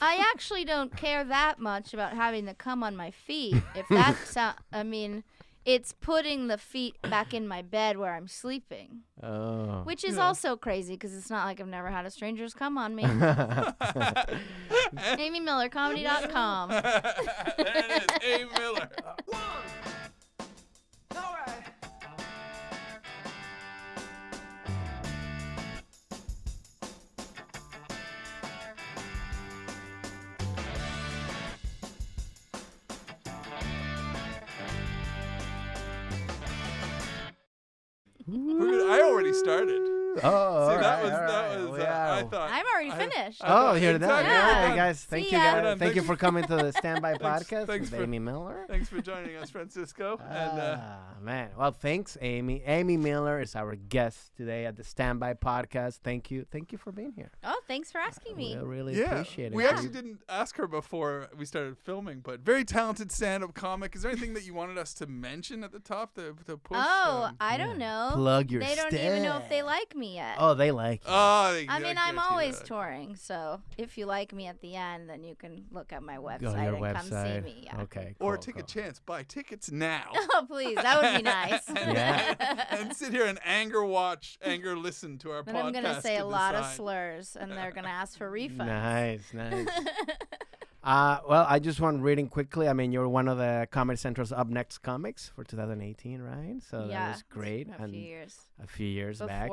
I actually don't care that much about having the cum on my feet. If that's, it's putting the feet back in my bed where I'm sleeping. Oh. Which is also crazy because it's not like I've never had a stranger's cum on me. AmyMillerComedy.com. There it is, Amy Miller. All right. I already started. Oh, See, that was. Wow. I thought. I'm already finished. Oh, here that. Exactly. Yeah. Hey guys, thank See you ya. guys. We're done. Thank you Thanks. for coming to the Standby Thanks- podcast thanks with for- Amy Miller. Thanks for joining us, Francisco. And Man. Well, thanks, Amy. Amy Miller is our guest today at the Standby podcast. Thank you. Thank you for being here. Oh, thanks for asking me. We really yeah, appreciate it. we actually didn't ask her before we started filming, but very talented stand-up comic. Is there anything that you wanted us to mention at the top to push? Oh, I don't know. Plug your They don't even know if they like me yet. Oh, they like you. I mean, I'm always touring, so if you like me at the end, then you can look at my website Go to your and website. come see me. Yeah. Okay. Or cool, take cool. a chance. Buy tickets now. Oh, please. That would be nice. Yeah. And sit here and anger listen to our Then podcast. I'm going to say a lot of decide. slurs, and they're going to ask for refunds. Nice. Well, I just want reading quickly. I mean, you're one of the Comedy Central's Up Next comics for 2018, right? So yeah, that was great. A few years. A few years back.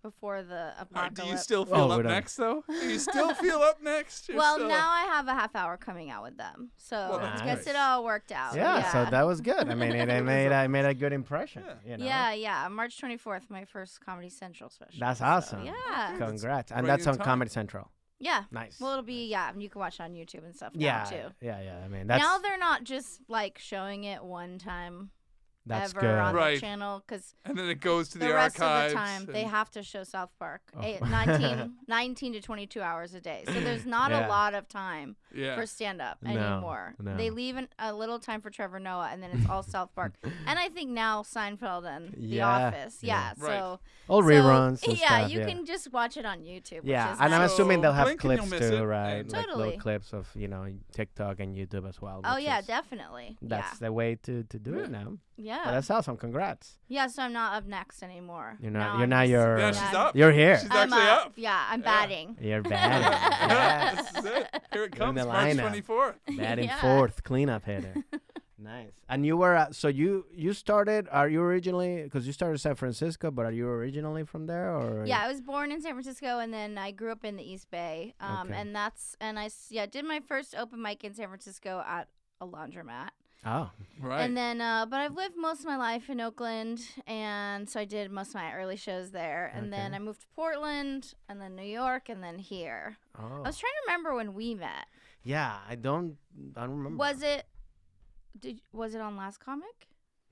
Before the All right, apocalypse. do you still feel Oh, we're up done. next, though? Do you still feel up next? You're Well, still- now I have a half hour coming out with them, so Well, that's I guess great. it all worked out. Yeah, so that was good. I mean, I made a good impression. Yeah. You know? Yeah. March 24th, my first Comedy Central special. That's so, awesome. yeah. Congrats. And right that's in on time. Comedy Central. Yeah. Nice. Well, it'll be, you can watch it on YouTube and stuff yeah, now, too. yeah. I mean, that's Now they're not just, like, showing it one time that's ever good. on Right. the channel, because And then it goes to the the rest archives. of the time they and- have to show South Park Oh. 19 to 22 hours a day. So there's not Yeah. a lot of time yeah. for stand-up No, anymore. no. They leave a little time for Trevor Noah, and then it's all South Park. And I think now Seinfeld and The Yeah, Office. yeah. Yeah, Right. so All so, reruns and yeah, stuff. you can just watch it on YouTube. Yeah, which is and I'm nice. assuming they'll have blink and you'll clips miss too, it, right? and- Like little Totally. clips of, TikTok and YouTube as well. Oh which yeah, is- definitely. That's the way to do it now. Yeah. Well, that's awesome. Congrats. Yeah, so I'm not up next anymore. You're Now not. You're I'm not. just- You're. Yeah, she's up. You're here. She's I'm actually up. Yeah, I'm Yeah. batting. You're batting. Yeah, yes. this is it. Here it in comes, the March lineup. 24th. Batting Yeah. fourth, cleanup hitter. Nice. And you were so you started. Are you originally? Because you started in San Francisco, but are you originally from there or? Yeah, I was born in San Francisco, and then I grew up in the East Bay. Okay. And I did my first open mic in San Francisco at a laundromat. Oh. Right. And then, but I've lived most of my life in Oakland, and so I did most of my early shows there. And then Okay. I moved to Portland, and then New York, and then here. Oh. I was trying to remember when we met. Yeah, I don't remember. Was it on Last Comic?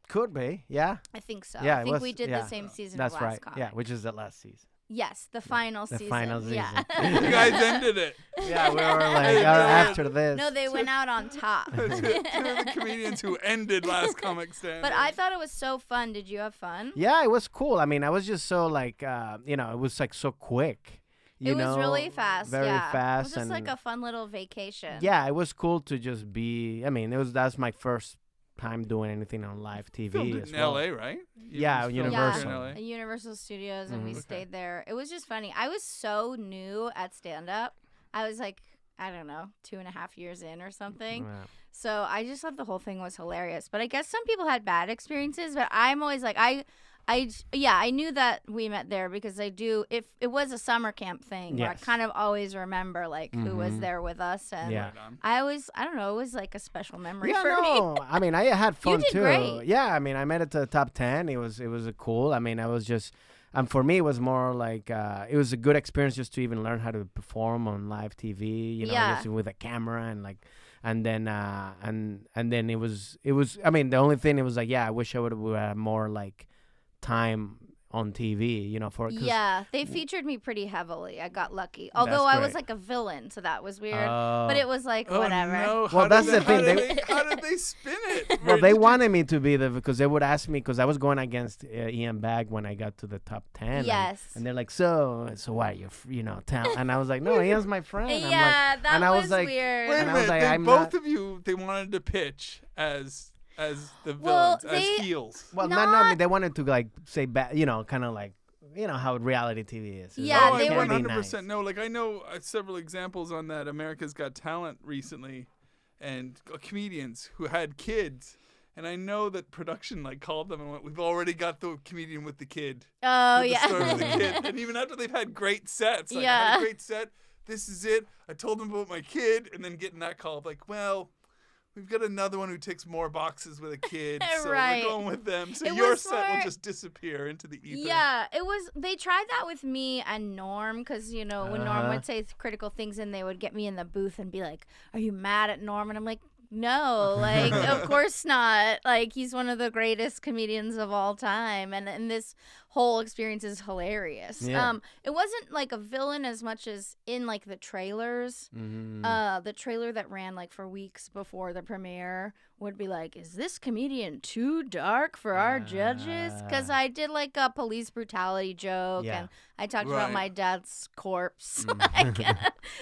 Could be. Yeah. I think so. Yeah, I it think was- we did yeah. the same season That's of Last right. Comic. Yeah, which is the last season. Yes, the final The season. final Yeah. You guys ended it. Yeah, we were like Hey, after this. No, they went out on top. Two of the comedians who ended Last Comic Stand. But I thought it was so fun. Did you have fun? Yeah, it was cool. I mean, I was just so like, it was like so quick. It was really fast. Very yeah. fast. It was just and like a fun little vacation. yeah, it was cool to just be. I mean, that's my first time doing anything on live TV. filmed it as in well. L.A., right? Yeah, You filmed it Universal. in LA? At Universal Studios, and we Mhm. Okay. stayed there. It was just funny. I was so new at stand-up. I was like, I don't know, 2.5 years in or something. Yeah. So I just thought the whole thing was hilarious. But I guess some people had bad experiences. But I'm always like, I knew that we met there because if it was a summer camp thing, where I Yes. kind of always remember like who was Mhm. there with us, and Yeah. Right on. I don't know, it was like a special memory Yeah, for me. no. I mean, I had fun did too. great. Yeah, I mean, I made it to the top 10. It was cool. I mean, I was just, and for me, it was more like it was a good experience just to even learn how to perform on live TV. Yeah. just with a camera and like, and then and then it was. I mean, the only thing it was like, yeah, I wish I would have had more like time on TV, you know, for 'cause- Yeah, they featured me pretty heavily. I got lucky. Although I was great. like a villain, so that was weird. Oh. But it was like Oh, whatever. no. Well, that's the thing, How did they spin it? Well, they wanted me to be because they would ask me because I was going against Ian Bagg when I got to the top 10. Yes. And they're like, so why you know, tell? And I was like, no, Ian's my friend. I'm Yeah, like, that and I was was like, weird. Wait a And I minute. was like, they I'm both not- of you, they wanted to pitch as the Well, villains, as heels. well, no, I mean, they wanted to like say bad, you know, kind of like, you know how reality TV is. It's Yeah, Oh, like, I they it were can't be 100% nice. know. Like, I know several examples on that America's Got Talent recently, and comedians who had kids. And I know that production like called them and went, "We've already got the comedian with the kid." Oh with the star with the yeah. kid. And even after they've had great sets, like, I Yeah. had a great set. This is it. I told them about my kid, and then getting that call of like, well, we've got another one who ticks more boxes with a kid, so Right. we're going with them. So It your was set will more- just disappear into the ether. Yeah, it was. They tried that with me and Norm because you know when Norm Uh-huh. would say critical things and they would get me in the booth and be like, "Are you mad at Norm?" And I'm like, "No, like of course not. Like he's one of the greatest comedians of all time, and this whole experience is hilarious." Yeah. It wasn't like a villain as much as in like the trailers. The trailer that ran like for weeks before the premiere would be like, "Is this comedian too dark for our judges?" Because I did like a police brutality joke, Yeah. and I talked about Right. my dad's corpse. Like,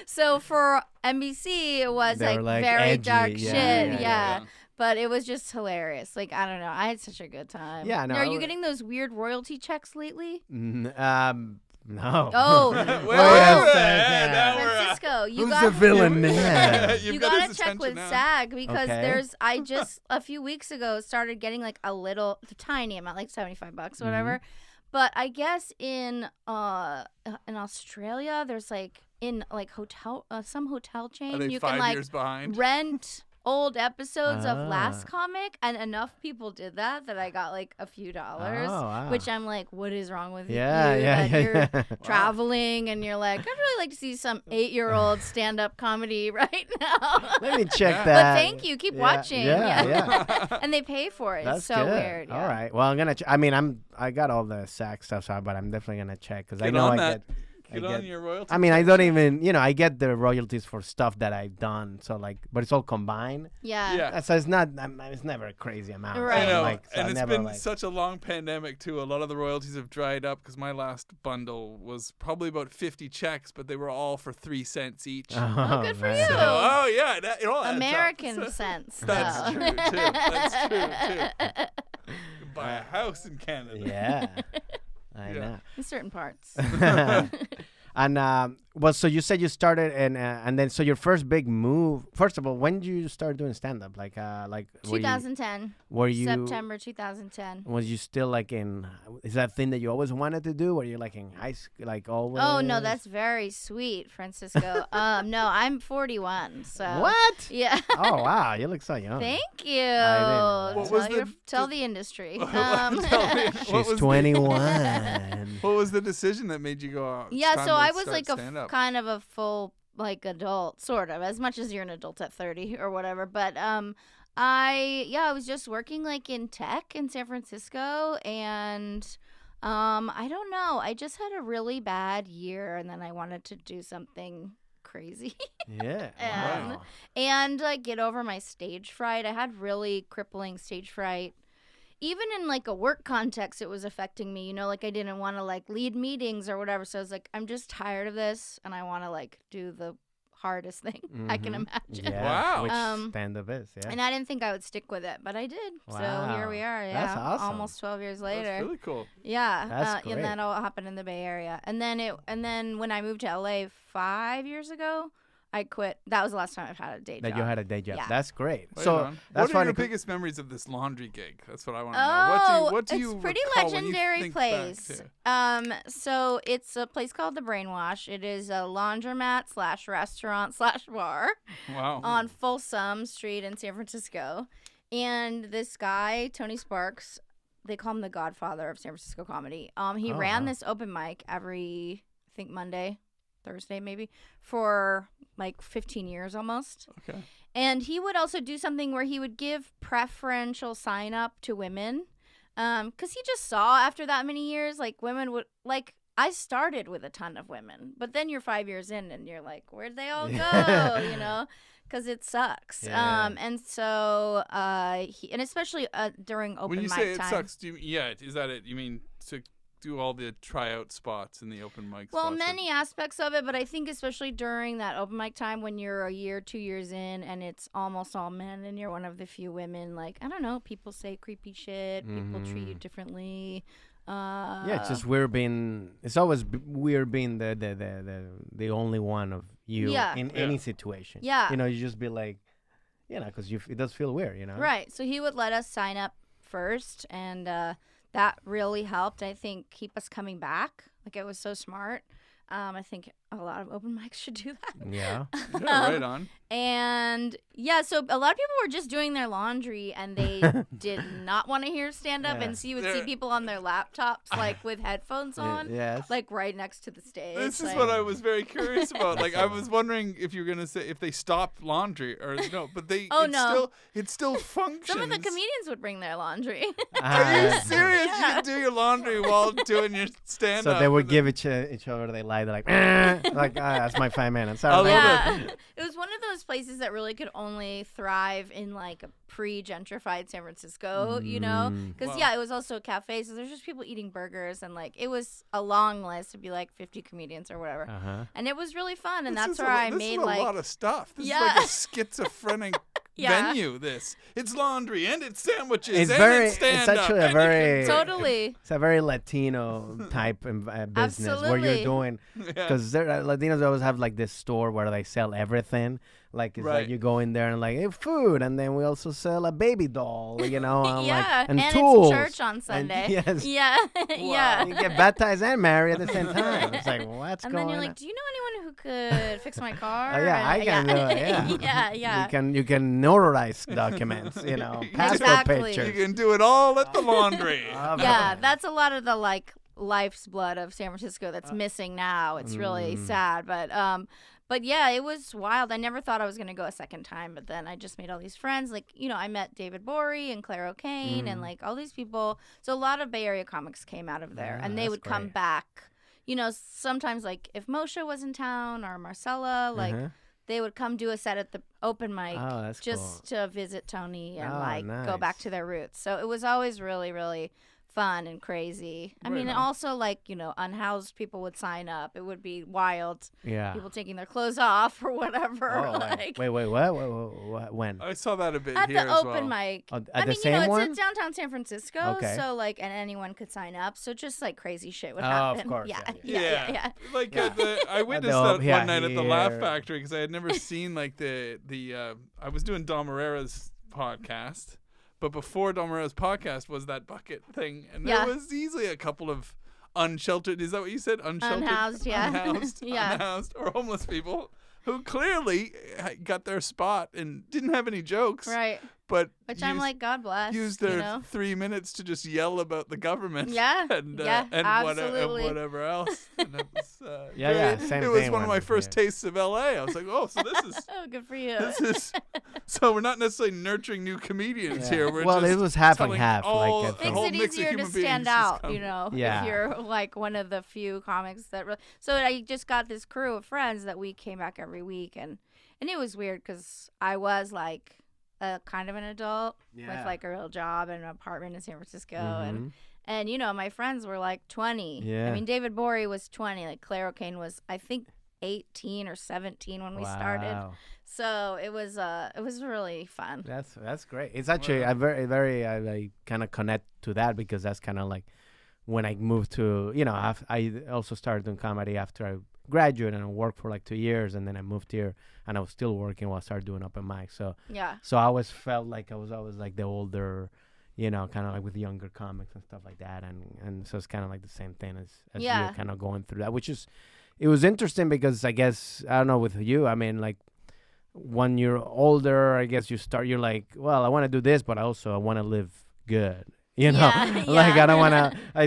so for NBC, it was They were, like like, very edgy. dark Yeah, shit. yeah, Yeah. But it was just hilarious. Like, I don't know. I had such a good time. Yeah, no, Are I you w- getting those weird royalty checks lately? No. Oh. Wait, Oh. wait, wait. Yeah. Now we're Francisco, you Who's got the villain now? You've you got gotta his check attention with now. SAG because Okay. I just a few weeks ago started getting like a tiny amount, like $75 or whatever. Mm-hmm. But I guess in Australia, there's like in like some hotel chain Are they you 5 can like years behind? rent old episodes of Last Ah. Comic, and enough people did that I got like a few dollars. Oh, wow. Which I'm like, what is wrong with Yeah, you? yeah, that yeah, you're yeah. traveling and you're like, I'd really like to see some 8-year-old stand-up comedy right now. Let me check Yeah. that. But thank you. Keep Yeah, watching. Yeah. And they pay for it. That's It's so good. weird. Yeah. All right. Well, I'm gonna. I mean, I got all the SAC stuff, but I'm definitely gonna check because I Get know on I that. get. Get I on get- your royalty. I mean, I check. don't even. You know, I get the royalties for stuff that I've done. So like, but it's all combined. Yeah. Yeah. So it's not. It's never a crazy amount. Right. I So, know, like, so and I it's never, been like, such a long pandemic too. A lot of the royalties have dried up because my last bundle was probably about 50 checks, but they were all for 3 cents each. Oh, good for man. you. So, oh yeah, it all adds up. American sense. That's though. true too. That's true too. You can buy a house in Canada. Yeah. I Yeah. know. In certain parts. And well, so you said you started and then so your first big move. First of all, when did you start doing stand up? Like were you- 2010. Were you September 2010. Was you still like in? Is that a thing that you always wanted to do? Were you like in high school, like always? Oh no, that's very sweet, Francisco. No, I'm 41. So what? Yeah. Oh wow, you look so young. Thank you. know. What Tell, was the- tell the industry. Tell me, what She's was the- 21. What was the decision that made you go out? Yeah, so I was like kind of a full like adult, sort of, as much as you're an adult at 30 or whatever. But I was just working like in tech in San Francisco, and I don't know, I just had a really bad year, and then I wanted to do something crazy. Yeah. And- Wow. And like get over my stage fright. I had really crippling stage fright. Even in like a work context, it was affecting me. You know, like I didn't want to like lead meetings or whatever. So I was like, I'm just tired of this, and I want to like do the hardest thing I can Mhm. imagine. Yeah. Wow. Which stand up is? Yeah. And I didn't think I would stick with it, but I did. So here we Wow. are. Yeah, That's awesome. almost 12 years later. That's really cool. Yeah, That's and great. that all happened in the Bay Area. And then when I moved to LA 5 years ago, I quit. That was the last time I've had a day That job. you had a day job. Yeah. That's great. Right so on. that's what are funny. your 'cause- biggest memories of this laundry gig? That's what I want to Oh, know. What do you it's pretty recall when you legendary think back place. to? So it's a place called The Brainwash. It is a laundromat / restaurant / bar Wow. on Folsom Street in San Francisco. And this guy, Tony Sparks, they call him the Godfather of San Francisco comedy. He Oh, ran wow. this open mic every, I think Monday, Thursday maybe, for like 15 years almost. Okay. And he would also do something where he would give preferential sign up to women Because he just saw after that many years, like, women would, like, I started with a ton of women, but then you're 5 years in and you're like, where'd they all go, you know? Because it sucks. Yeah. And so, and especially during open When you mic say it time. sucks, is that it? You mean to do all the tryout spots in the open mic Well, spots? many aspects of it, but I think especially during that open mic time when you're a year, 2 years in, and it's almost all men, and you're one of the few women. Like, I don't know, people say creepy shit, people treat you differently. Yeah, it's just weird being. It's always weird being the only one of you in any situation. Yeah, you know, you just be like, you know, because it does feel weird, you know. Right. So he would let us sign up first, and that really helped. I think keep us coming back. Like, it was so smart. I think a lot of open mics should do that. Yeah. Right on. And yeah, so a lot of people were just doing their laundry and they did not want to hear stand up. And so you would see people on their laptops, like with headphones on, like right next to the stage. This is what I was very curious about. Like, I was wondering if you were gonna say if they stopped laundry or no, but they. It still functions. Some of the comedians would bring their laundry. Are you serious? You can do your laundry while doing your stand up. So they would give each other, they lie, they're like, that's my 5 minutes. It was one of those places that really could only thrive in like a pre-gentrified San Francisco, you know? Because it was also a cafe, so there's just people eating burgers, and like it was a long list to be like 50 comedians or whatever, and it was really fun, and that's where I made like a lot of stuff. This is like a schizophrenic venue. It's laundry and it's sandwiches. It's it's actually a very totally. It's a very Latino type business where you're doing because Latinos always have like this store where they sell everything. Like it's like you go in there and like hey, food, and then we also sell a baby doll, you know, and tools. It's church on Sunday. And, yeah. You get baptized and married at the same time. It's like what's going on? And then you're like, do you know anyone who could fix my car? I can do it. Yeah. You can notarize documents, you know, passport pictures. You can do it all at the laundry. That's a lot of the like life's blood of San Francisco that's missing now. It's really sad, but yeah, it was wild. I never thought I was going to go a second time, but then I just made all these friends. Like, you know, I met David Bory and Claire O'Kane and like all these people. So a lot of Bay Area comics came out of there, and they would come back. You know, sometimes like if Moshe was in town or Marcella, like they would come do a set at the open mic just to visit Tony and go back to their roots. So it was always really, really fun and crazy. I mean, also like, you know, unhoused people would sign up. It would be wild. Yeah. People taking their clothes off or whatever. Oh, like, wait, what? When? I saw that a bit at here the open mic. At the same one? It's downtown San Francisco, so like, and anyone could sign up. So just like crazy shit would happen. Of course. Yeah. Like I witnessed that one night at the Laugh Factory because I had never seen like the I was doing Dom Herrera's podcast. But before Dom Herrera's podcast was that bucket thing. And there was easily a couple of unsheltered, is that what you said? Unhoused, unhoused or homeless people who clearly got their spot and didn't have any jokes. Right. But I'm like, God bless. Used their 3 minutes to just yell about the government. And absolutely. Whatever else. And it was, same it was thing one of my first tastes of LA. I was like, oh, so this is good for you. So we're not necessarily nurturing new comedians here. We're just it was half and half. Makes it easier to stand out, you know, if you're like one of the few comics that really. So I just got this crew of friends that we came back every week, and it was weird because I was like kind of an adult with like a real job and an apartment in San Francisco, and you know, my friends were like 20. I mean, David Bory was 20. Like Claire O'Kane was, I think, 18 or 17 when we started. So it was really fun. That's great. It's actually I very kind of connect to that because that's kind of like when I moved to, you know, I also started doing comedy after I graduated and I worked for like 2 years, and then I moved here and I was still working while I started doing open mic. So so I always felt like I was always like the older, you know, kind of like with younger comics and stuff like that, and so it's kind of like the same thing as you're kind of going through that, which is it was interesting because I guess I don't know with you, I mean, like when you're older, I guess you're like, well, I want to do this, but also I want to live good. You know, Yeah, like yeah. I don't want to. I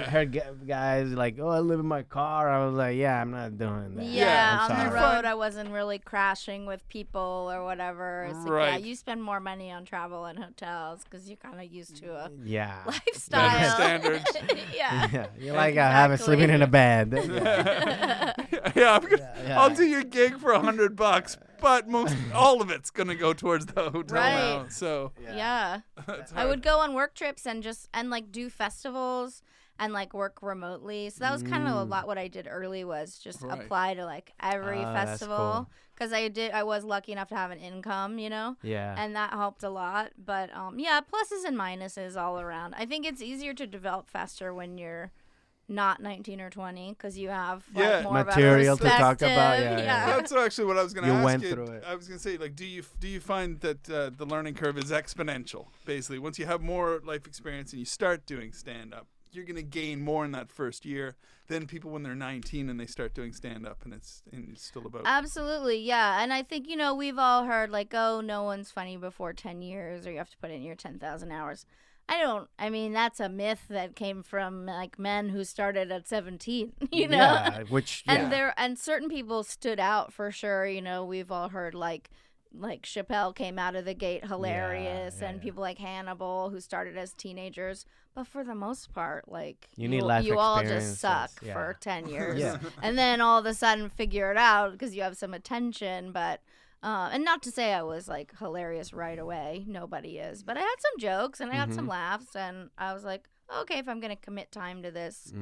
heard guys like, oh, I live in my car. I was like, yeah, I'm not doing that. Yeah, I'm on the sorry. road, I wasn't really crashing with people or whatever. It's like, Right. yeah, you spend more money on travel and hotels because you're kind of used to a Yeah. lifestyle. Standards. Yeah. Yeah, you like having sleeping in a bed. I'll do your gig for $100, but all of it's gonna go towards the hotel now. So Yeah. I would go on work trips and like do festivals and like work remotely. So that was kind of a lot what I did early was just apply to like every festival because I was lucky enough to have an income, you know? Yeah. And that helped a lot. But yeah, pluses and minuses all around. I think it's easier to develop faster when you're not 19 or 20 because you have like, more material of a to talk about. Yeah. That's actually what I was going to ask went you. through it. I was going to say, like, do you find that the learning curve is exponential? Basically, once you have more life experience and you start doing stand-up, you're going to gain more in that first year than people when they're 19 and they start doing stand-up and it's still about. Absolutely, yeah. And I think, we've all heard like, oh, no one's funny before 10 years or you have to put in your 10,000 hours. I mean, that's a myth that came from like men who started at 17, you know? Yeah, And certain people stood out for sure. We've all heard like Chappelle came out of the gate hilarious and people like Hannibal who started as teenagers. But for the most part, like you all just suck for 10 years and then all of a sudden figure it out because you have some attention. But and not to say I was like hilarious right away. Nobody is. But I had some jokes and I had some laughs and I was like, okay, if I'm going to commit time to this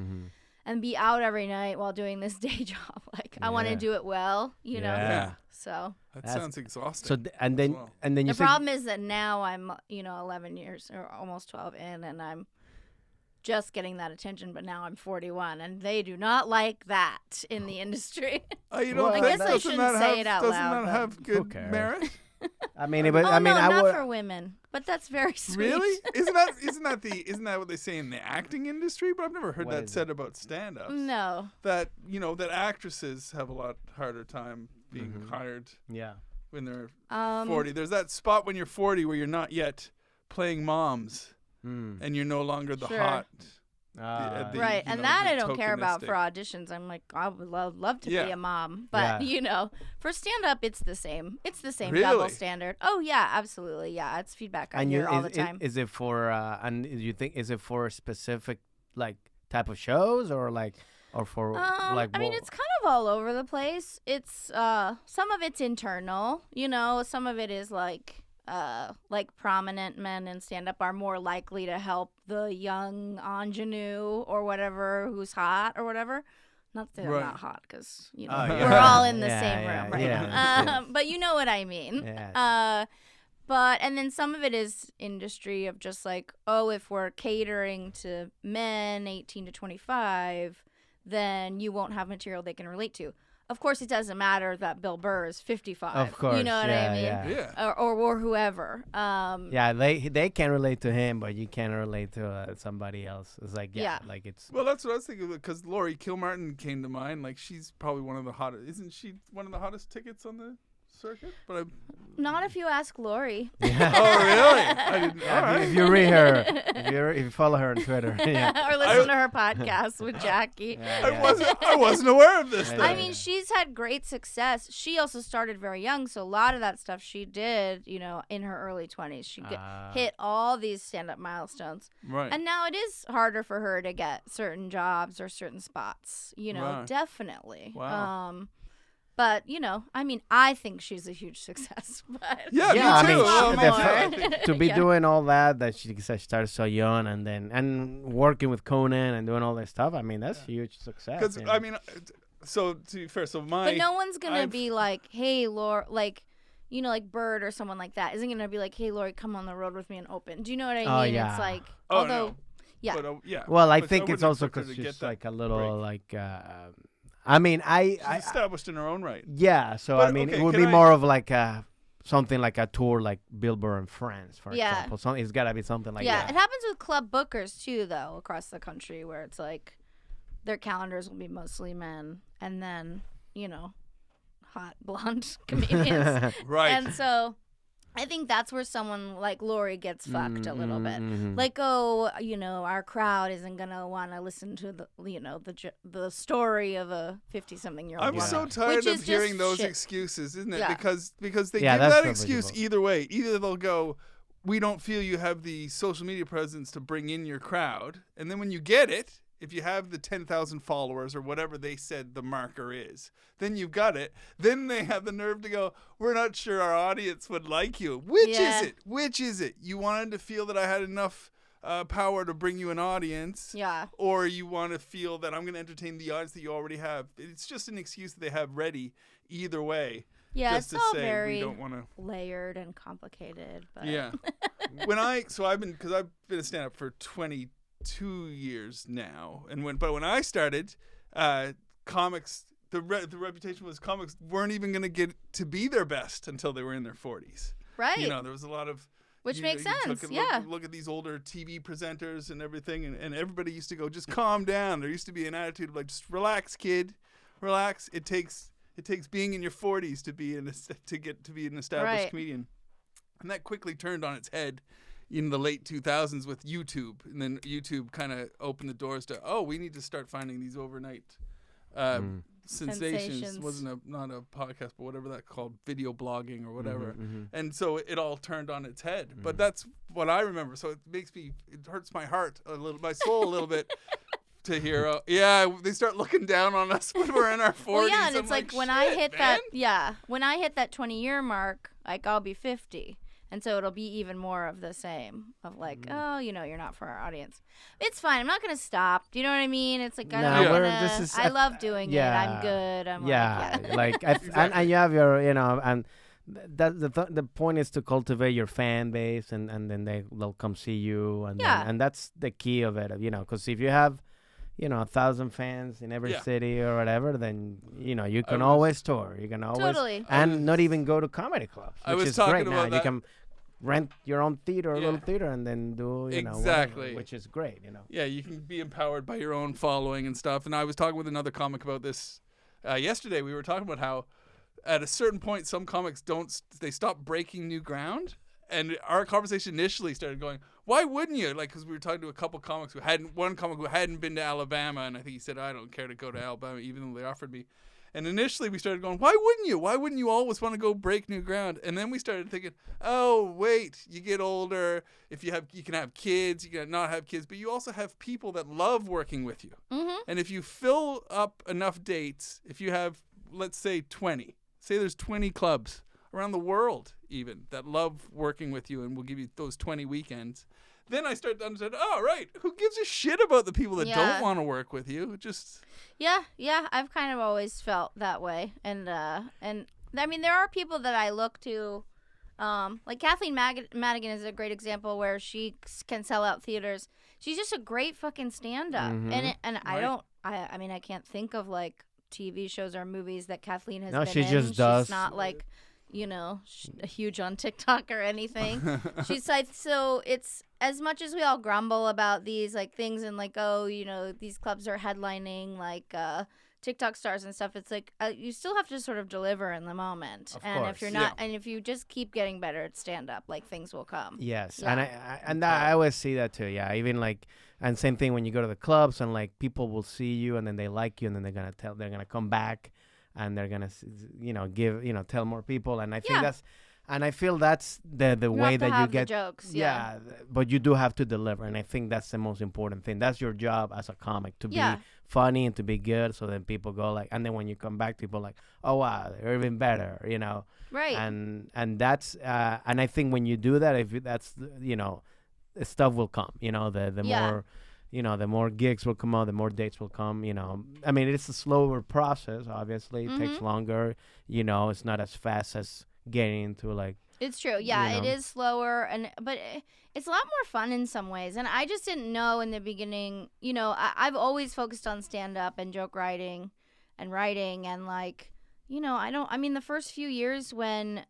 and be out every night while doing this day job, like I want to do it well, you know? Yeah. So that sounds exhausting. So and then you the problem is that now I'm 11 years or almost 12 in and I'm just getting that attention, but now I'm 41 and they do not like that in the industry. You don't I think guess I shouldn't say it out doesn't loud. that have good merit? I mean, I not for women, but that's very sweet. Really? Isn't that what they say in the acting industry? But I've never heard that said about stand-ups. No. That that actresses have a lot harder time being hired. Yeah. When they're 40, there's that spot when you're 40 where you're not yet playing moms, and you're no longer the hot. Right, and that I don't care about for auditions. I'm like, I would love to be a mom, but for stand-up, it's the same. It's the same double standard. Oh yeah, absolutely, yeah. It's feedback I hear all the time. Is it for and you think is it for specific like type of shows or like or for like? I mean, it's kind of all over the place. It's some of it's internal, some of it is like prominent men in stand-up are more likely to help the young ingenue or whatever who's hot or whatever. Not that they're not hot because, we're all in the same room right now. But you know what I mean. And then some of it is industry of just like, oh, if we're catering to men 18 to 25, then you won't have material they can relate to. Of course, it doesn't matter that Bill Burr is 55. Of course, you know what I mean? Yeah. Or whoever. They can relate to him, but you can't relate to somebody else. It's like like it's. Well, that's what I was thinking because Laurie Kilmartin came to mind. Like she's probably one of the hottest. Isn't she one of the hottest tickets on the circuit? But not if you ask Laurie. Oh, really? I didn't. If you read her, if you follow her on Twitter, or listen to her podcast with Jackie. I wasn't aware of this. I mean, she's had great success. She also started very young, so a lot of that stuff she did, in her early 20s. She hit all these stand-up milestones. Right. And now it is harder for her to get certain jobs or certain spots. Definitely. Wow. But, I mean, I think she's a huge success. But me too. To be doing all that she started so young and working with Conan and doing all that stuff, I mean, that's huge success. Because, I mean, so to be fair, But no one's going to be like, hey, Laura, like, like Bird or someone like that isn't going to be like, hey, Laurie, come on the road with me and open. Do you know what I mean? Oh, yeah. It's like, no. Yeah. But, well, I think it's also because she's like a little like... I mean, she's established in her own right. Yeah, so but, I mean, it would be more of like something like a tour like Bill Burr and Friends, for example. It's got to be something like that. Yeah, it happens with club bookers too, though, across the country, where it's like their calendars will be mostly men, and then hot blonde comedians, right? And so I think that's where someone like Lori gets fucked a little bit. Mm-hmm. Like, oh, our crowd isn't gonna want to listen to the story of a 50-something-year-old. I'm so tired of hearing those excuses, isn't it? Yeah. Because they give that excuse either way. Either they'll go, we don't feel you have the social media presence to bring in your crowd, and then when you get it, if you have the 10,000 followers or whatever they said the marker is, then you've got it. Then they have the nerve to go, we're not sure our audience would like you. Which is it? Which is it? You wanted to feel that I had enough power to bring you an audience? Yeah. Or you want to feel that I'm going to entertain the audience that you already have? It's just an excuse that they have ready either way. Yeah, just it's to all say very we don't want to layered and complicated. But. Yeah. I've been a stand-up for 22 years now, and when I started, comics, the reputation was comics weren't even going to get to be their best until they were in their 40s. Right. There was a lot of which makes sense. Look at these older TV presenters and everything, and everybody used to go, just calm down. There used to be an attitude of like, just relax, kid, relax. It takes being in your 40s to be get to be an established comedian, and that quickly turned on its head in the late 2000s with YouTube, and then YouTube kind of opened the doors to, we need to start finding these overnight sensations. Wasn't not a podcast, but whatever that called, video blogging or whatever. And so it all turned on its head. But that's what I remember. So it hurts my heart a little, my soul a little bit. To hear, they start looking down on us when we're in our 40s. Well, yeah, and it's like when I hit man. when I hit that 20-year mark, like I'll be 50. And so it'll be even more of the same of like, you're not for our audience. It's fine. I'm not going to stop. Do you know what I mean? It's like, I love doing it. I'm good. I'm and you have your, and that the point is to cultivate your fan base, and then they'll come see you. And that's the key of it, because if you have, 1,000 fans in every city or whatever, then, you can always tour. You can always, and not even go to comedy clubs, which is great now. You can rent your own theater, a little theater, and then do, exactly, whatever, which is great, Yeah, you can be empowered by your own following and stuff. And I was talking with another comic about this yesterday. We were talking about how at a certain point, some comics they stop breaking new ground. And our conversation initially started going, why wouldn't you? Like, because we were talking to a couple comics one comic who hadn't been to Alabama, and I think he said, I don't care to go to Alabama, even though they offered me. And initially we started going, why wouldn't you? Why wouldn't you always want to go break new ground? And then we started thinking, oh, wait, you get older. You can have kids, you can not have kids, but you also have people that love working with you. Mm-hmm. And if you fill up enough dates, if you have, let's say 20, say there's 20 clubs around the world even that love working with you and will give you those 20 weekends, then I start to understand, right, who gives a shit about the people that don't want to work with you? Yeah, I've kind of always felt that way. And I mean, there are people that I look to, like Kathleen Madigan is a great example where she can sell out theaters. She's just a great fucking stand-up. I mean, I can't think of like TV shows or movies that Kathleen has been in. She just does. She's not like, huge on TikTok or anything. She's like, so it's as much as we all grumble about these like things and like, these clubs are headlining like TikTok stars and stuff. It's like you still have to sort of deliver in the moment. Of and course. If you're not, and if you just keep getting better at stand up, like things will come. Yes, Yeah. and I always see that too. Yeah, even like, and same thing when you go to the clubs and like people will see you and then they like you and then they're gonna come back. And they're gonna, tell more people, and I think I feel that's the way that you get the jokes. But you do have to deliver, and I think that's the most important thing. That's your job as a comic, to be funny and to be good, so then people go like, and then when you come back, people like, oh wow, they're even better, Right. And that's and I think when you do that, stuff will come. The more. The more gigs will come out, the more dates will come, I mean, it's a slower process, obviously. It takes longer, it's not as fast as getting into like... It's true. Yeah, it is slower, but it's a lot more fun in some ways. And I just didn't know in the beginning, I've always focused on stand-up and joke writing and like, the first few years when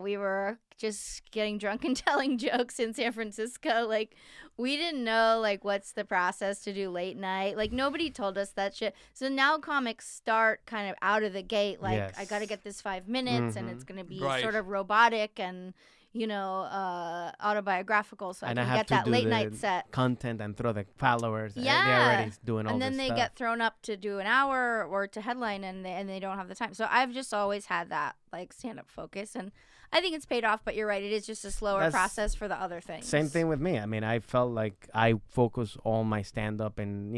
we were just getting drunk and telling jokes in San Francisco, like, we didn't know, like, what's the process to do late night. Like, nobody told us that shit. So now comics start kind of out of the gate, like, I got to get this 5 minutes, and it's going to be sort of robotic and, autobiographical, so And I I can have get to that do late the night set. content and throw the followers. They're Yeah. already doing all And this then they stuff. get thrown up to do an hour or to headline, and they don't have the time. So I've just always had that like stand-up focus, and I think it's paid off. But you're right, it is just a slower process for the other things. Same thing with me. I mean, I felt like I focus all my stand-up and,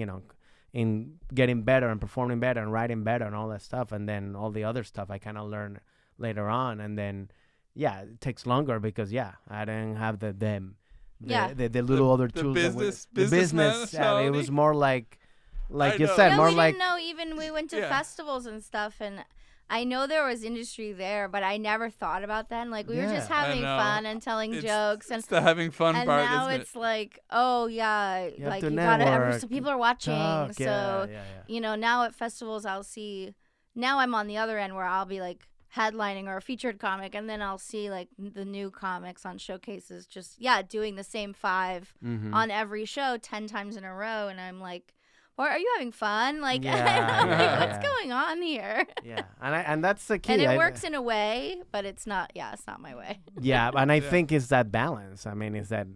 in getting better and performing better and writing better and all that stuff. And then all the other stuff I kind of learn later on. And then, it takes longer because, I didn't have the little other tools. The business. It was more like you know. said, Yeah, more we like. didn't know even we went to festivals and stuff, and I know there was industry there, but I never thought about that. And, like, we were just having fun and telling jokes, and it's the having fun and part. now isn't it's like, oh yeah, You like have to you gotta. network, So people are watching, talk, so yeah. now at festivals I'll see. Now I'm on the other end where I'll be like headlining or a featured comic, and then I'll see like the new comics on showcases, just doing the same 5 on every show 10 times in a row, and I'm like, or are you having fun? Like, what's going on here? Yeah, and that's the key. And it works in a way, but it's not. Yeah, it's not my way. Yeah, and I think it's that balance. I mean, it's that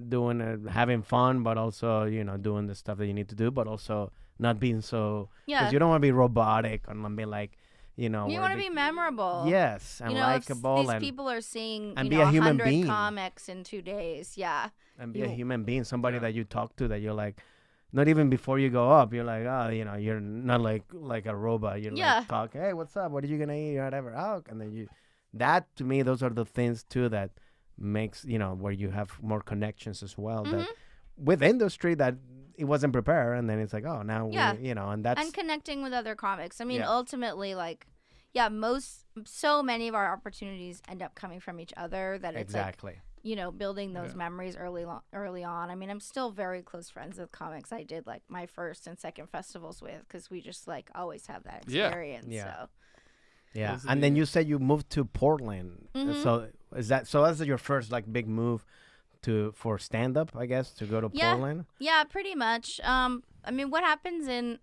doing having fun, but also doing the stuff that you need to do, but also not being so. Because you don't want to be robotic and be like. You want to be memorable. Yes, and likable. These people are seeing and be a human 100 being. comics in 2 days. Yeah. And be a human being, somebody that you talk to, that you're like, not even before you go up, you're like, you're not like a robot. You're like talk, hey, what's up? What are you gonna eat or whatever? Oh, and then that to me, those are the things too that makes where you have more connections as well. That with industry that it wasn't prepared, and then it's like, oh, now and that's and connecting with other comics. I mean, ultimately, like, so many of our opportunities end up coming from each other. That it's exactly. Building those memories early on. I mean, I'm still very close friends with comics I did like my first and second festivals with, because we just like always have that experience. Yeah. So. Yeah, and then you said you moved to Portland. So that's your first like big move for stand up, I guess, to go to Portland? Yeah, pretty much. I mean, what happens in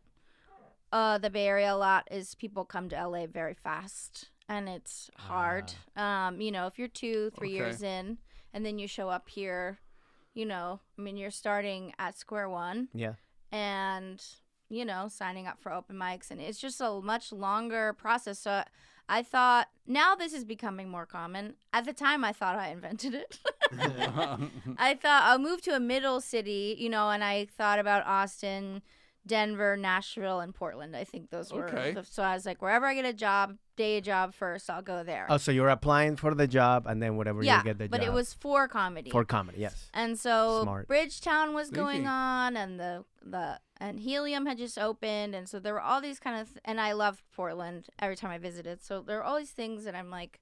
the Bay Area a lot is people come to LA very fast, and it's hard. If you're 2-3 years in and then you show up here, I mean, you're starting at square one. Yeah. And, signing up for open mics, and it's just a much longer process. So I thought, now this is becoming more common. At the time, I thought I invented it. I thought I'll move to a middle city, and I thought about Austin, Denver, Nashville, and Portland. I think those were. So I was like, wherever I get a job, day job first, I'll go there. Oh, so you're applying for the job, and then whatever you get the job. But it was for comedy. For comedy, yes. And so Smart. Bridgetown was going on, and and Helium had just opened, and so there were all these kind of and I loved Portland every time I visited. So there were all these things that I'm like,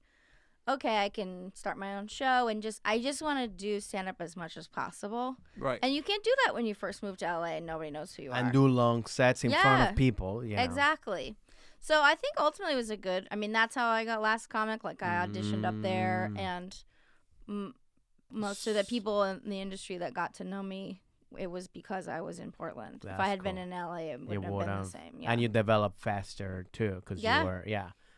okay, I can start my own show, and I just want to do stand up as much as possible. Right. And you can't do that when you first move to LA and nobody knows who you are. And do long sets in front of people. Exactly. So I think ultimately it was that's how I got Last Comic. Like, I auditioned up there, and most of the people in the industry that got to know me, it was because I was in Portland. If I had been in LA, it wouldn't have been the same. Yeah. And you developed faster too, because you were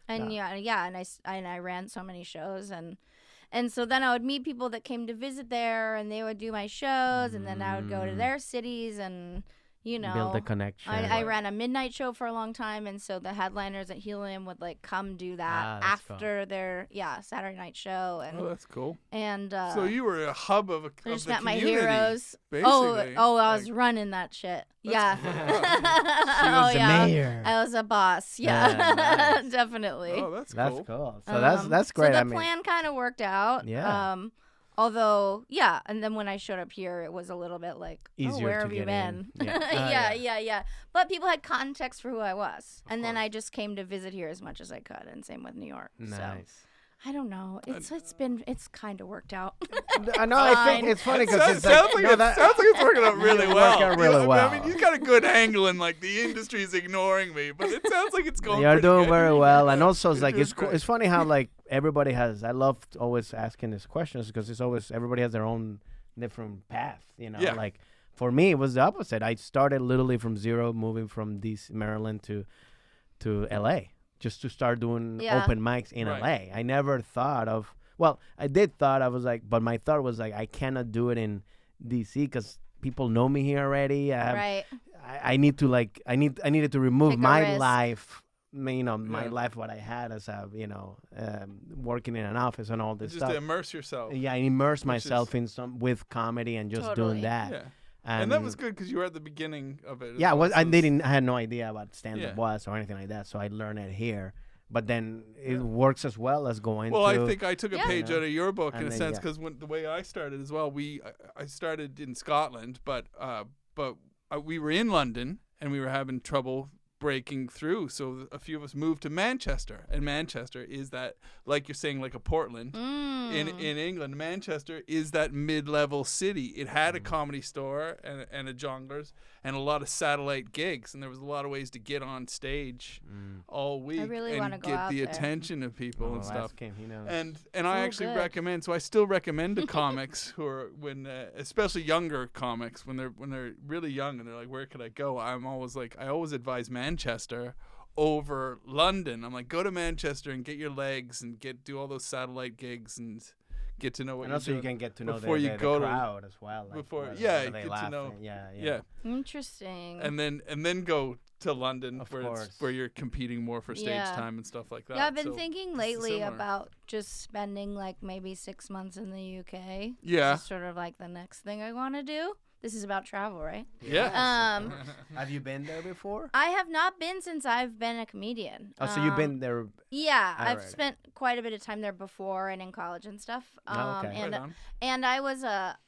And and I ran so many shows, and so then I would meet people that came to visit there, and they would do my shows, and then I would go to their cities and build a connection. I ran a midnight show for a long time, and so the headliners at Helium would like come do that after their Saturday night show. And that's cool. And so you were a hub of a I just the met my community, heroes. basically. I was running that shit. Yeah. She was the mayor. I was a boss. Yeah, nice. Definitely. Oh, that's cool. So that's great. So the plan kind of worked out. Yeah. Although, and then when I showed up here, it was a little bit like, easier where to have you get been? in. Yeah. But people had context for who I was. And then I just came to visit here as much as I could, and same with New York. Nice. So, I don't know. It's kind of worked out. I know. I think it's funny because it sounds like it's working out really well. well. I mean, you got a good angle, and like the industry's ignoring me, but it sounds like it's going. You're doing good. very well, and also it's like it's funny how like everybody has. I love always asking these questions because it's always everybody has their own different path. Yeah. Like for me, it was the opposite. I started literally from zero, moving from DC, Maryland to LA. Just to start doing open mics in LA. I never thought of, Well, I did thought I was like, but my thought was like, I cannot do it in DC because people know me here already. Right. I need to like, I needed to remove Take a my risk. life. My life, what I had as a, working in an office and all this Just stuff. to immerse yourself. Yeah, I immersed myself in with comedy and just doing that. Yeah. And that was good because you were at the beginning of it. Yeah, I had no idea what stand-up was or anything like that, so I learned it here. But then it works as well as going. Well, I think I took a page out of your book in a sense because the way I started as well, I started in Scotland, but we were in London and we were having trouble breaking through, so a few of us moved to Manchester, and Manchester is that, like you're saying, like a Portland in England. Manchester is that mid-level city. It had a comedy store and a Jongleurs and a lot of satellite gigs, and there was a lot of ways to get on stage all week and get the attention of people and stuff. And I actually recommend. So I still recommend to comics who are especially younger comics when they're really young and they're like, where could I go? I always advise Manchester over London. I'm like, go to Manchester and get your legs and do all those satellite gigs and get to know what. And also you can get to know the crowd as well. Like, get to know. Yeah. Interesting. And then go to London where you're competing more for stage time and stuff like that. Yeah, I've been thinking lately about just spending like maybe 6 months in the UK. Yeah. It's sort of like the next thing I want to do. This is about travel, right? Yeah. Have you been there before? I have not been since I've been a comedian. Oh, so you've been there? Yeah, I've spent quite a bit of time there before and in college and stuff. Okay. And I was a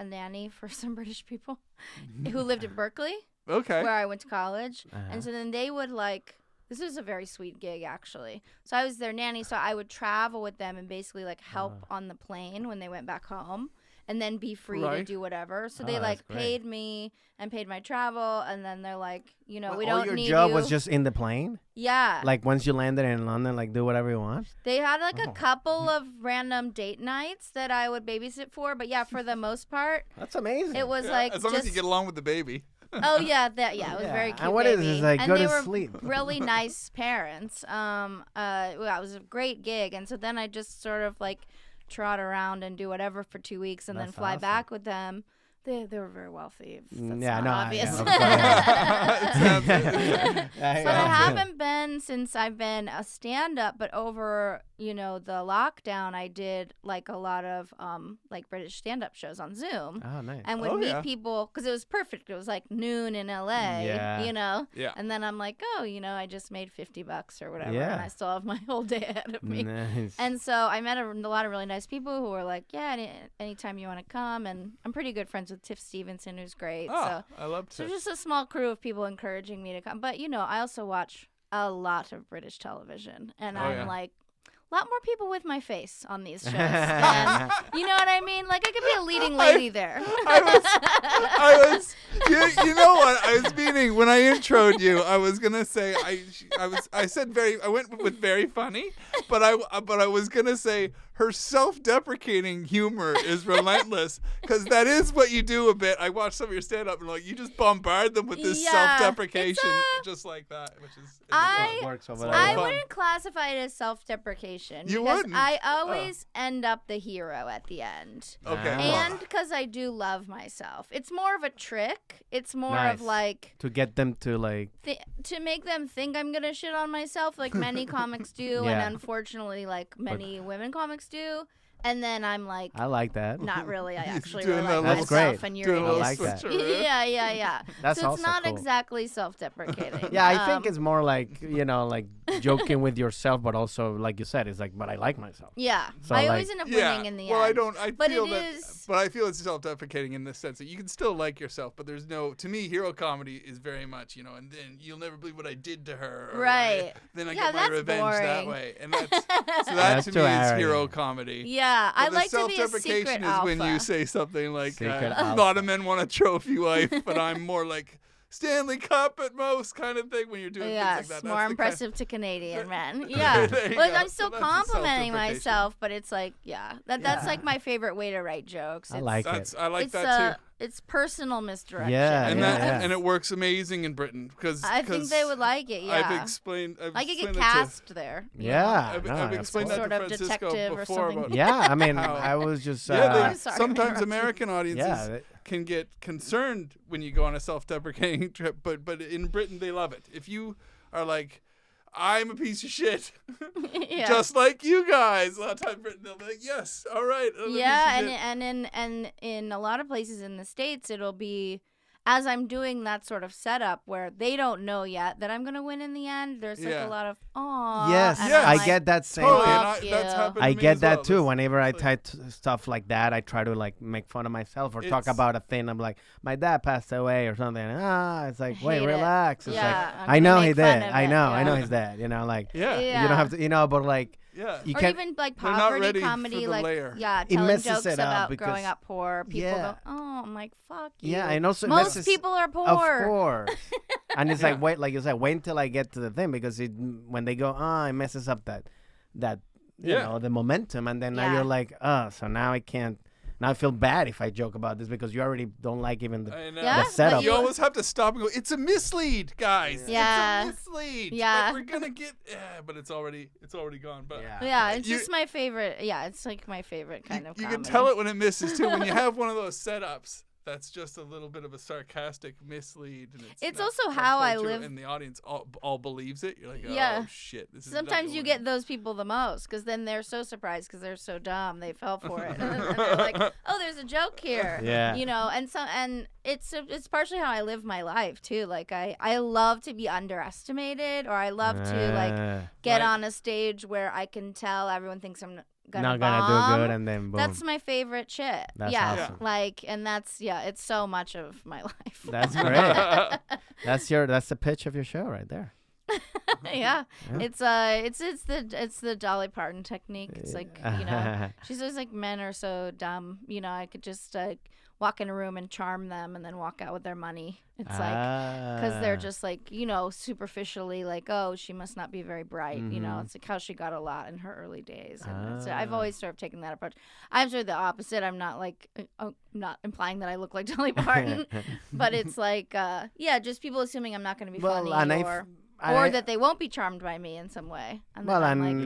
nanny for some British people who lived in Berkeley. Okay. Where I went to college. And so then they would this was a very sweet gig actually. So I was their nanny, so I would travel with them and basically like help on the plane when they went back home. And then be free to do whatever. So they paid me and paid my travel, and then they're like, we don't need you. Your job was just in the plane? Yeah. Like once you landed in London, like do whatever you want? They had like a couple of random date nights that I would babysit for, but yeah, for the most part. That's amazing. It was like as long as you get along with the baby. Oh yeah, it was very cute. And what baby. Is like and go they to were sleep? Really nice parents. It was a great gig, and so then I just sort of like trot around and do whatever for 2 weeks and then fly back with them. They were very wealthy. That's not obvious. But I haven't been since I've been a stand-up. But over the lockdown, I did like a lot of like British stand-up shows on Zoom. Oh, nice. And would meet people because it was perfect. It was like noon in LA. Yeah. And then I'm like, I just made $50 or whatever, and I still have my whole day ahead of me. Nice. And so I met a lot of really nice people who were like, anytime you want to come, and I'm pretty good friends with Tiff Stevenson, who's great. I love Tiff. So just a small crew of people encouraging me to come. But, I also watch a lot of British television. And I'm like, a lot more people with my face on these shows. And, you know what I mean? Like, I could be a leading lady there. I was you know what? I was meaning, when I introed you, I was going to say, I went with very funny, but I was going to say, her self-deprecating humor is relentless, because that is what you do a bit. I watched some of your stand-up and you just bombard them with this self-deprecation, just like that, which is works over I wouldn't classify it as self-deprecation. You because wouldn't? I always end up the hero at the end. Okay. And because I do love myself. It's more of a trick. It's more of like to get them to like to make them think I'm gonna shit on myself, like many comics do, and unfortunately, like many women comics do. And then I'm like, I like that. Not really. I actually really like That's myself, great. and you're I like that. Yeah. That's so also it's not cool. exactly self-deprecating. Yeah, I think it's more like like joking with yourself, but also like you said, it's like, but I like myself. Yeah, so I always end up winning in the end. But I feel it's self-deprecating in the sense that you can still like yourself, but there's no. To me, hero comedy is very much and then you'll never believe what I did to her. Right. Then I get my revenge that way, and that's so that to me is hero comedy. Yeah. I like to be a secret is alpha. when you say something like, a lot of men want a trophy wife, but I'm more like Stanley Cup at most kind of thing when you're doing things like that. That's more impressive to Canadian men. Yeah. Well, I'm still complimenting myself, but it's like, that's like my favorite way to write jokes. I like it. I like that too. It's personal misdirection. Yeah, and it works amazing in Britain because I think they would like it. Yeah, I've explained I could get cast there. Yeah, I've explained that sort to of Francisco detective before or something. about Yeah, I mean, I was just sometimes American audiences can get concerned when you go on a self-deprecating trip, but in Britain they love it. If you are like, I'm a piece of shit, just like you guys, a lot of time Britain they'll be like, yes, all right. And in a lot of places in the States, it'll be as I'm doing that sort of setup where they don't know yet that I'm going to win in the end. There's like a lot of, aw. Yes, I get that same. Totally, that's happened I to me get as that well. too. Whenever I type stuff like that, I try to like make fun of myself or talk about a thing. I'm like, my dad passed away or something. It's like, wait, relax. It's like, I know he did. I know he's dead. You know, like, you don't have to, but like, you or even like poverty comedy, like telling jokes about growing up poor. People go, oh, I'm like, fuck you. Yeah, and also most people are poor. Of course. And it's like wait until I get to the thing because when they go, it messes up that you know the momentum, and then now you're like, so now I can't. Now I feel bad if I joke about this because you already don't like even the setup. You always have to stop and go, it's a mislead, guys. Yeah. It's a mislead. Yeah. Like, we're going to get, but it's already gone. But it's just my favorite. Yeah, it's like my favorite kind of comedy. You can tell it when it misses, too. When you have one of those setups, that's just a little bit of a sarcastic mislead. And it's also how I live. And the audience all believes it. You're like, oh, shit. Sometimes you get those people the most because then they're so surprised because they're so dumb. They fell for it. And they're like, oh, there's a joke here. Yeah. You know, and it's partially how I live my life, too. Like, I love to be underestimated or I love to, like, get on a stage where I can tell everyone thinks I'm not gonna do good, and then boom. That's my favorite shit. That's awesome. Like, and that's it's so much of my life. That's great. That's the pitch of your show right there. It's the Dolly Parton technique. It's like, you know, she says like men are so dumb. You know, I could just walk in a room and charm them and then walk out with their money. It's like because they're just like, you know, superficially like, oh, she must not be very bright. You know, it's like how she got a lot in her early days. And so I've always sort of taken that approach. I'm sort of the opposite. I'm not like not implying that I look like Dolly Parton, but it's like just people assuming I'm not going to be funny or that they won't be charmed by me in some way. And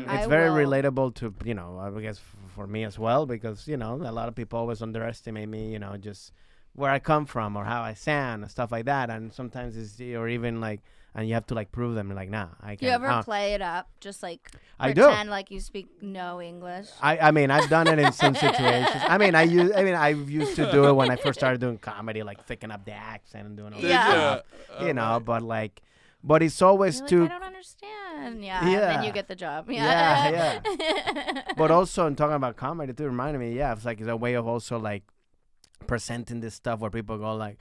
it's very relatable to, you know, I guess for me as well, because, you know, a lot of people always underestimate me, you know, just where I come from or how I sound and stuff like that. And sometimes or even like, and you have to like prove them like, nah, I can't. Do you ever play it up? Just like I do. Pretend like you speak no English? I mean, I've done it in some situations. I used to do it when I first started doing comedy, like thicken up the accent and doing all that stuff, you know, but it's always I don't understand. Yeah. Then you get the job. Yeah. But also, in talking about comedy, too, reminded me, it's like it's a way of also like presenting this stuff where people go like,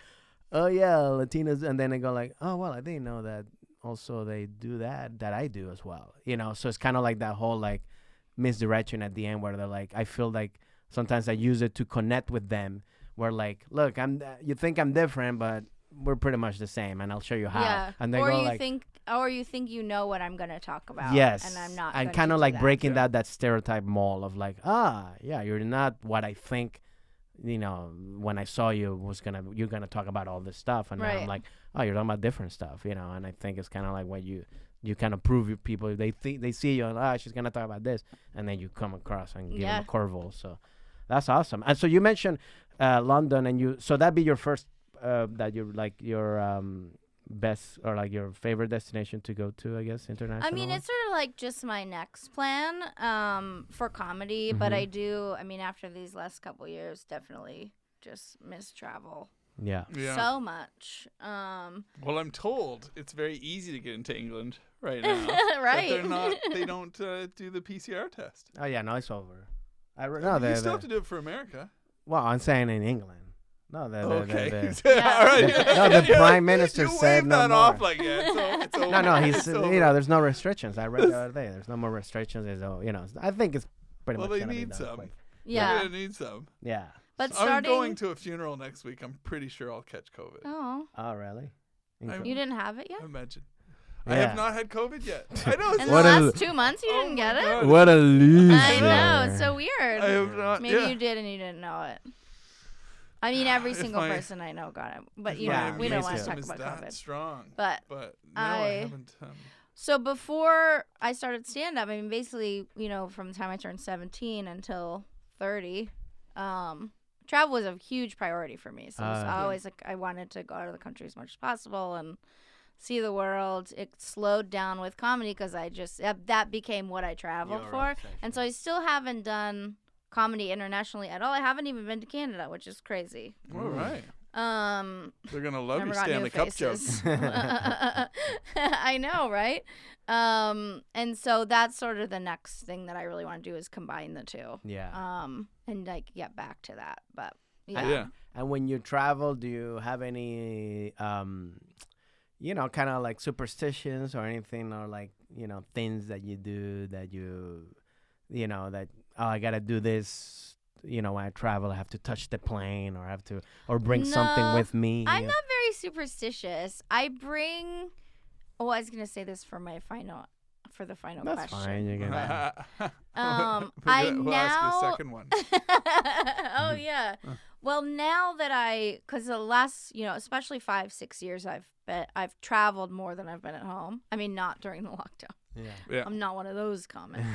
oh yeah, Latinos, and then they go like, oh well, I didn't know that also they do that I do as well. You know, so it's kind of like that whole like misdirection at the end where they're like, I feel like sometimes I use it to connect with them. Where like, look, you think I'm different, but we're pretty much the same, and I'll show you how. Yeah. And they you think you know what I'm gonna talk about. Yes. And I'm not. And kind of like breaking that stereotype mold of like, you're not what I think. You know, when I saw you you're gonna talk about all this stuff, and now I'm like, oh, you're talking about different stuff. You know, and I think it's kind of like what you kind of prove your people. They see you and she's gonna talk about this, and then you come across and give them a curveball. So that's awesome. And so you mentioned London, and so that'd be your first. That you're like your best or like your favorite destination to go to, I guess, international. I mean, it's sort of like just my next plan for comedy, but I do. I mean, after these last couple years, definitely just miss travel. Yeah. So much. Well, I'm told it's very easy to get into England right now. Right. But they don't do the PCR test. Oh yeah, no, it's over. You still have to do it for America. Well, I'm saying in England. No, okay. All right. No, the prime minister said no that more. off like it's over. No, he's you know, there's no restrictions. I read the other day. There's no more restrictions. You know, I think it's pretty much. Well, they need some. Quick. Yeah, they need some. Yeah. But I'm going to a funeral next week. I'm pretty sure I'll catch COVID. Oh, really? You didn't have it yet? Imagine. Yeah. I have not had COVID yet. I know. In the last 2 months, you didn't get it? What a loser. I know. It's so weird. I have not. Maybe you did and you didn't know it. I mean, every single person I know got it, but you know, we don't want to talk about COVID. Strong, but no, I haven't. So before I started stand up, I mean, basically, you know, from the time I turned 17 until 30, travel was a huge priority for me. So it was always like I wanted to go out of the country as much as possible and see the world. It slowed down with comedy because I just that became what I traveled for, and so I still haven't done comedy internationally at all. I haven't even been to Canada, which is crazy. All right. They're gonna love your Stanley Cup jokes. I know, right? And so that's sort of the next thing that I really want to do is combine the two. Yeah. And like get back to that, but yeah. And when you travel, do you have any you know, kind of like superstitions or anything, or like, you know, things that you do that you know, that, oh, I got to do this, you know, when I travel, I have to touch the plane or bring something with me. I'm not very superstitious. I bring, I was going to say this for the final question. That's fine. You're gonna we'll now ask a second one. Oh, yeah. Well, now that because the last, you know, especially 5-6 years, I've traveled more than I've been at home. I mean, not during the lockdown. Yeah. I'm not one of those comics.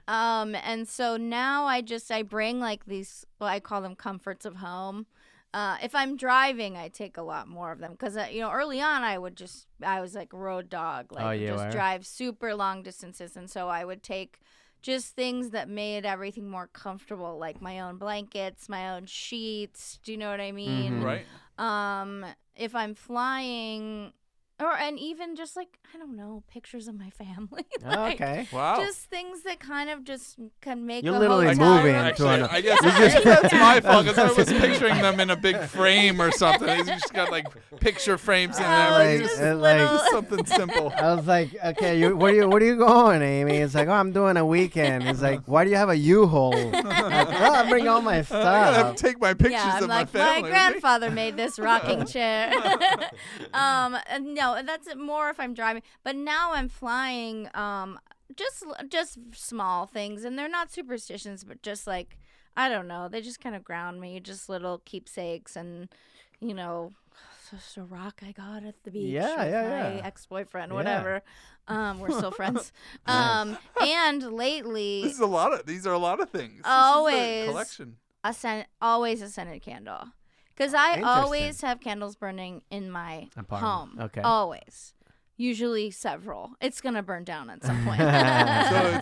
And so now I bring like these, well, I call them comforts of home. If I'm driving, I take a lot more of them because, you know, early on I was like road dog, like drive super long distances. And so I would take just things that made everything more comfortable, like my own blankets, my own sheets. Do you know what I mean? Mm-hmm. Right. If I'm flying, and even just like, I don't know, pictures of my family. Like, okay. Wow. Just things that kind of just can make You're a literally hotel moving room. into I guess that's my fault because I was picturing them in a big frame or something. He's just got like picture frames in there. Just Just something simple. I was like, okay, where are you going, Amy? It's like, oh, I'm doing a weekend. It's like, why do you have a U-Haul? Like, oh, I bring all my I stuff. have to take my pictures I'm of like, my family. my grandfather made this rocking chair. No, that's it more if I'm driving. But now I'm flying, just small things, and they're not superstitions, but just like, I don't know, they just kind of ground me, just little keepsakes, and you know, just a rock I got at the beach with my ex-boyfriend, whatever. We're still friends. And lately, These are a lot of things. Always this is a collection. Always a scented candle, because I always have candles burning in my home. Okay. Always. Usually several. It's going to burn down at some point.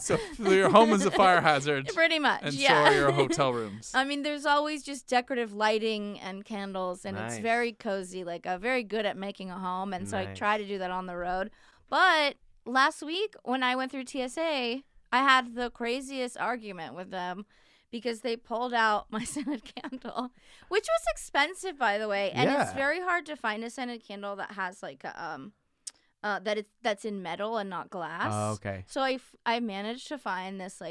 So your home is a fire hazard. Pretty much, and yeah. so are your hotel rooms. I mean, there's always just decorative lighting and candles, and it's very cozy. Like, I'm very good at making a home, and so I try to do that on the road. But last week, when I went through TSA, I had the craziest argument with them because they pulled out my scented candle, which was expensive, by the way. And it's very hard to find a scented candle that has like a that's in metal and not glass. Oh, okay. So I managed to find this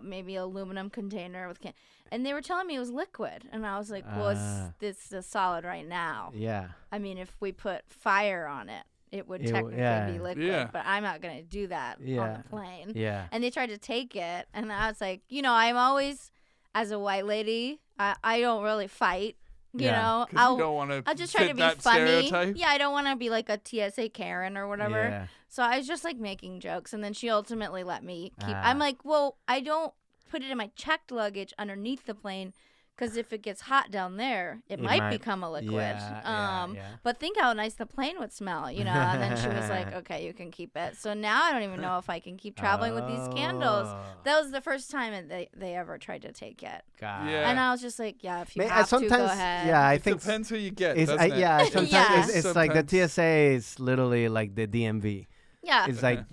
maybe aluminum container with and they were telling me it was liquid, and I was like, well, it's a solid right now. Yeah. I mean, if we put fire on it, it would technically be liquid, but I'm not gonna do that on the plane. Yeah. And they tried to take it, and I was like, you know, I'm always, as a white lady, I don't really fight. You know, I'll just try to be funny. Stereotype. Yeah, I don't want to be like a TSA Karen or whatever. Yeah. So I was just like making jokes, and then she ultimately let me keep. I'm like, well, I don't put it in my checked luggage underneath the plane, because if it gets hot down there, it might become a liquid. But think how nice the plane would smell, you know. And then she was like, okay, you can keep it. So now I don't even know if I can keep traveling with these candles. That was the first time they ever tried to take it. God. Yeah. And I was just like, yeah, if you have to, go ahead. Yeah, I It think depends who you get. sometimes it's like the Sometimes. TSA is literally like the DMV. Yeah. It's like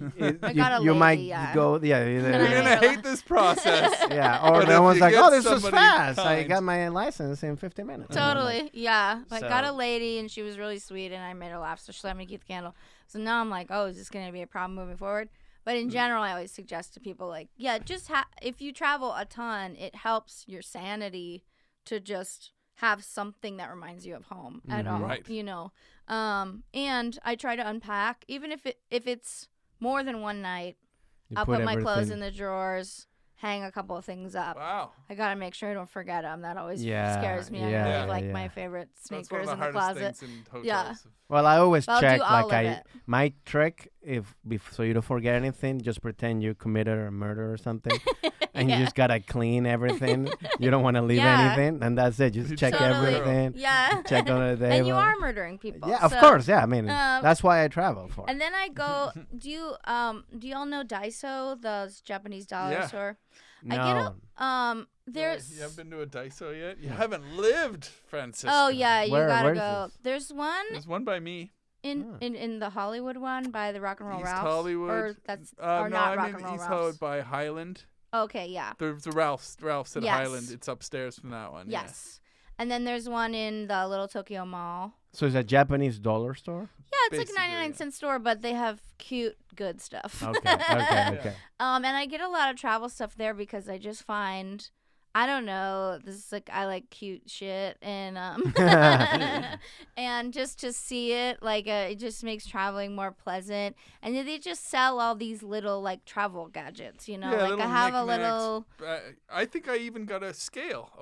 got a you lady, might go. Yeah. You're gonna hate this process. Yeah. Or But no if one's you like, get oh, this was somebody fast. I kind. got my license in 15 minutes. Totally. Yeah. I got a So- lady, and she was really sweet, and I made her laugh, so she let me keep the candle. So now I'm like, oh, is this going to be a problem moving forward? But in general, I always suggest to people, like, yeah, just if you travel a ton, it helps your sanity to just have something that reminds you of home at all. Right. You know. And I try to unpack, even if it's more than one night. I'll put my clothes in the drawers. hang a couple of things up. Wow. I gotta make sure I don't forget them. That always Yeah, scares me. yeah, I yeah, leave like yeah. my favorite That's one of sneakers the in the hardest closet. things in hotels. Yeah. Well, I always I'll check do all like of it. my trick so you don't forget anything, just pretend you committed a murder or something, and you just gotta clean everything. You don't want to leave anything, and that's it. Just check Totally. everything. Yeah. Check on the table. And you are murdering people. Yeah, of so- course. Yeah, I mean that's why I travel for. And then I go. Do you all know Daiso, the Japanese dollar Yeah. store? No. I get there's. You haven't been to a Daiso yet? You haven't lived, Francisco. Oh yeah, you Where gotta is go. this? There's one There's one by me. in the Hollywood one by the Rock and Roll East Ralph's, Hollywood. or that's No, or not I'm Rock in and Roll East Ralph's. Hollywood by Highland. Okay, yeah. The Ralph's at Yes. Highland. It's upstairs from that one. Yes. And then there's one in the Little Tokyo Mall. So it's a Japanese dollar store. Yeah, it's Basically, like a 99-cent store, but they have cute, good stuff. Okay. Okay. And I get a lot of travel stuff there because I just find, I don't know, this is like, I like cute shit, and and just to see it, like it just makes traveling more pleasant. And then they just sell all these little like travel gadgets, you know, Yeah, like little I have a knickknacks. little. I think I even got a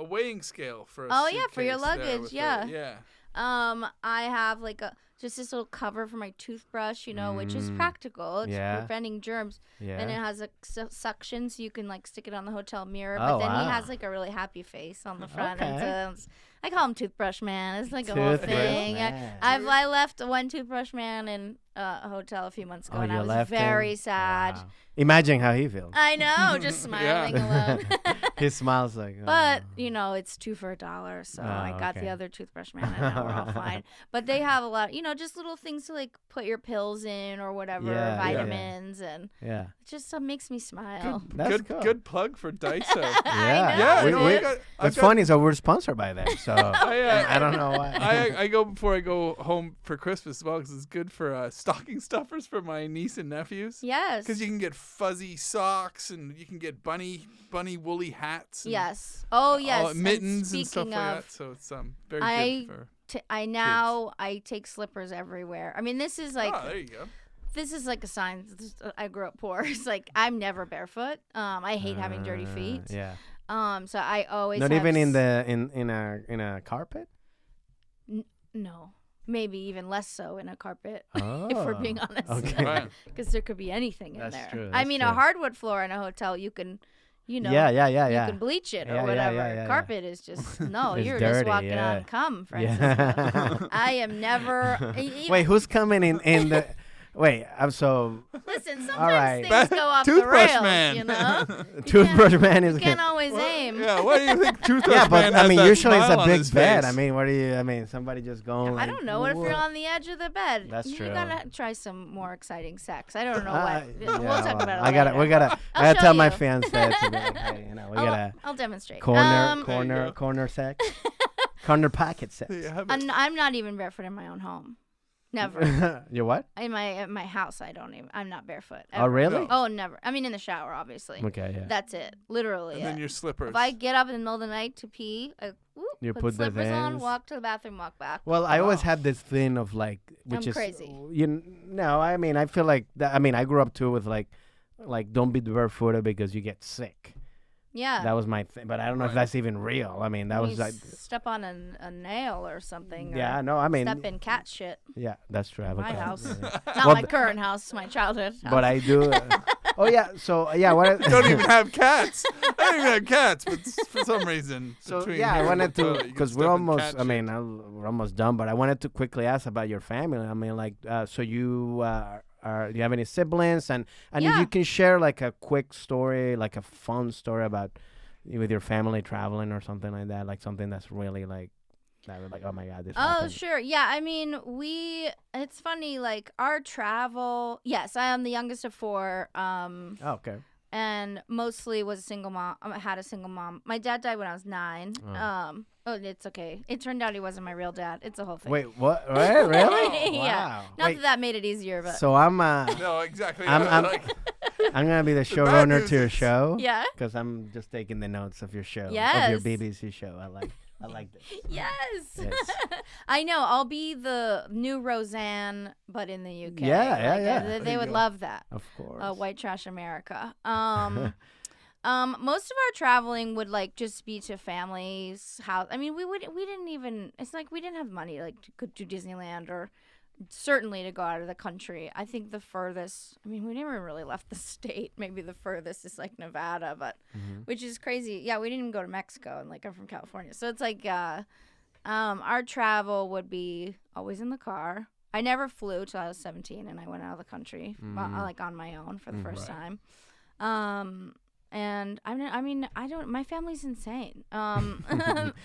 weighing scale for a Oh, yeah, for your suitcase there luggage, with yeah. yeah. I have like just this little cover for my toothbrush, you know, which is practical. It's Yeah. preventing germs. Yeah. And it has a suction, so you can like stick it on the hotel mirror. Oh, But then he wow. has like a really happy face on the front. Okay. And so I call him Toothbrush Man. It's like a whole Toothbrush thing. Man. I left one Toothbrush Man in a hotel a few months ago, and you I was left very him? sad. Wow. Imagine how he feels. I know, just smiling alone. He smiles like. But, oh. you know, it's $2 for $1, so Oh, I got okay. the other Toothbrush Man, and now we're all fine. But they have a lot, you know, just little things to, like, put your pills in or whatever, Yeah, yeah. vitamins, and Yeah. it just makes me smile. That's good, cool. good plug for Daiso. Yeah. Yeah, We- no, we- I got- It's funny, so we're sponsored by them. So I I don't know why. I go before I go home for Christmas as well because it's good for stocking stuffers for my niece and nephews. Yes. Because you can get fuzzy socks and you can get bunny woolly hats. And Yes. Oh, yes. mittens and stuff speaking like of, that. So it's very good for. I take slippers everywhere. I mean, this is like Oh, there you go. this is like a sign. I grew up poor. It's like I'm never barefoot. I hate having dirty feet. Yeah. So I always Not have even in a carpet. No, maybe even less so in a carpet. Oh. If we're being honest, Okay. Right. because there could be anything in That's there. true, I that's mean, true. a hardwood floor in a hotel, you can, you know, Yeah. you can bleach it Yeah, or yeah, whatever. yeah. Carpet is just no. It's You're just dirty, walking yeah. on cum, Francisco. Yeah. I am never. Wait, who's coming in the? Wait, I'm so. Listen, sometimes right. things go off the Toothbrush rails. man. You know, Toothbrush man is. you can't always aim. Yeah, what do you think Toothbrush Yeah, but Man I has mean, that usually it's smile a on big his bed. face? I mean, what do you? I mean, somebody just going. I Like, don't know. What if you're "Whoa." on the edge of the bed? That's You true. gotta try some more exciting sex. I don't know what. Yeah, We'll talk about it I gotta. later. We gotta. I'll I gotta show tell my you. fiance to be like, hey, you know, we gotta I'll demonstrate. corner There you go. corner sex, corner pocket sex. Yeah, I'm not even barefoot in my own home. Never. You what? in my house, I'm not barefoot. Oh, ever. really? No. Oh, never. I mean, in the shower, obviously. Okay, yeah. That's it. Literally. and then it. your slippers. If I get up in the middle of the night to pee, I You put put the slippers on, things. walk to the bathroom, walk back. Well, I always Wow. had this thing of like, which I'm is crazy. No, I mean, I feel like that. I mean, I grew up too with like don't be barefooted because you get sick. Yeah. That was my thing, but I don't know if Right. that's even real. I mean, that You was like, step on a nail or something. yeah, Or no, I mean, step in cat shit. yeah, that's true. I have a My cat, house. yeah, yeah. Not Well, my current house, my childhood house. But I do. Oh yeah, so yeah, what? don't even have cats. I don't even have cats, but for some reason, So between yeah, I here and wanted the toilet, to you can because step we're in almost. cat I shit. mean, we're almost done, but I wanted to quickly ask about your family. I mean, like, so you do you have any siblings? And if Yeah. you can share like a quick story, like a fun story about with your family traveling or something like that, like something that's really like that was like, oh my god, this. Oh, happened. sure. Yeah, I mean, it's funny, like, our travel, yes, I am the youngest of four, Oh, okay. and mostly was a single mom. I had a single mom. My dad died when I was 9. Oh. It's okay. It turned out he wasn't my real dad. It's a whole thing. Wait, what? Right? Really? Yeah. Wow. Not Wait, that that made it easier, but so I'm No, exactly. I'm- like, I'm gonna be the bad showrunner news to your is- show. yeah. Because I'm just taking the notes of your show. Of Yes. your BBC show. I like this. Yes. Yes. I know. I'll be the new Roseanne, but in the UK. Yeah, yeah, Like, yeah. They There you would go. love that. Of course. White Trash America. Most of our traveling would like just be to families' house. I mean, we didn't even. It's like we didn't have money like to go to Disneyland or certainly to go out of the country. I think the furthest. I mean, we never really left the state. Maybe the furthest is like Nevada, but which is crazy. Yeah, we didn't even go to Mexico, and like I'm from California, so it's like our travel would be always in the car. I never flew till I was 17, and I went out of the country like on my own for the first time. And I mean, I don't. My family's insane.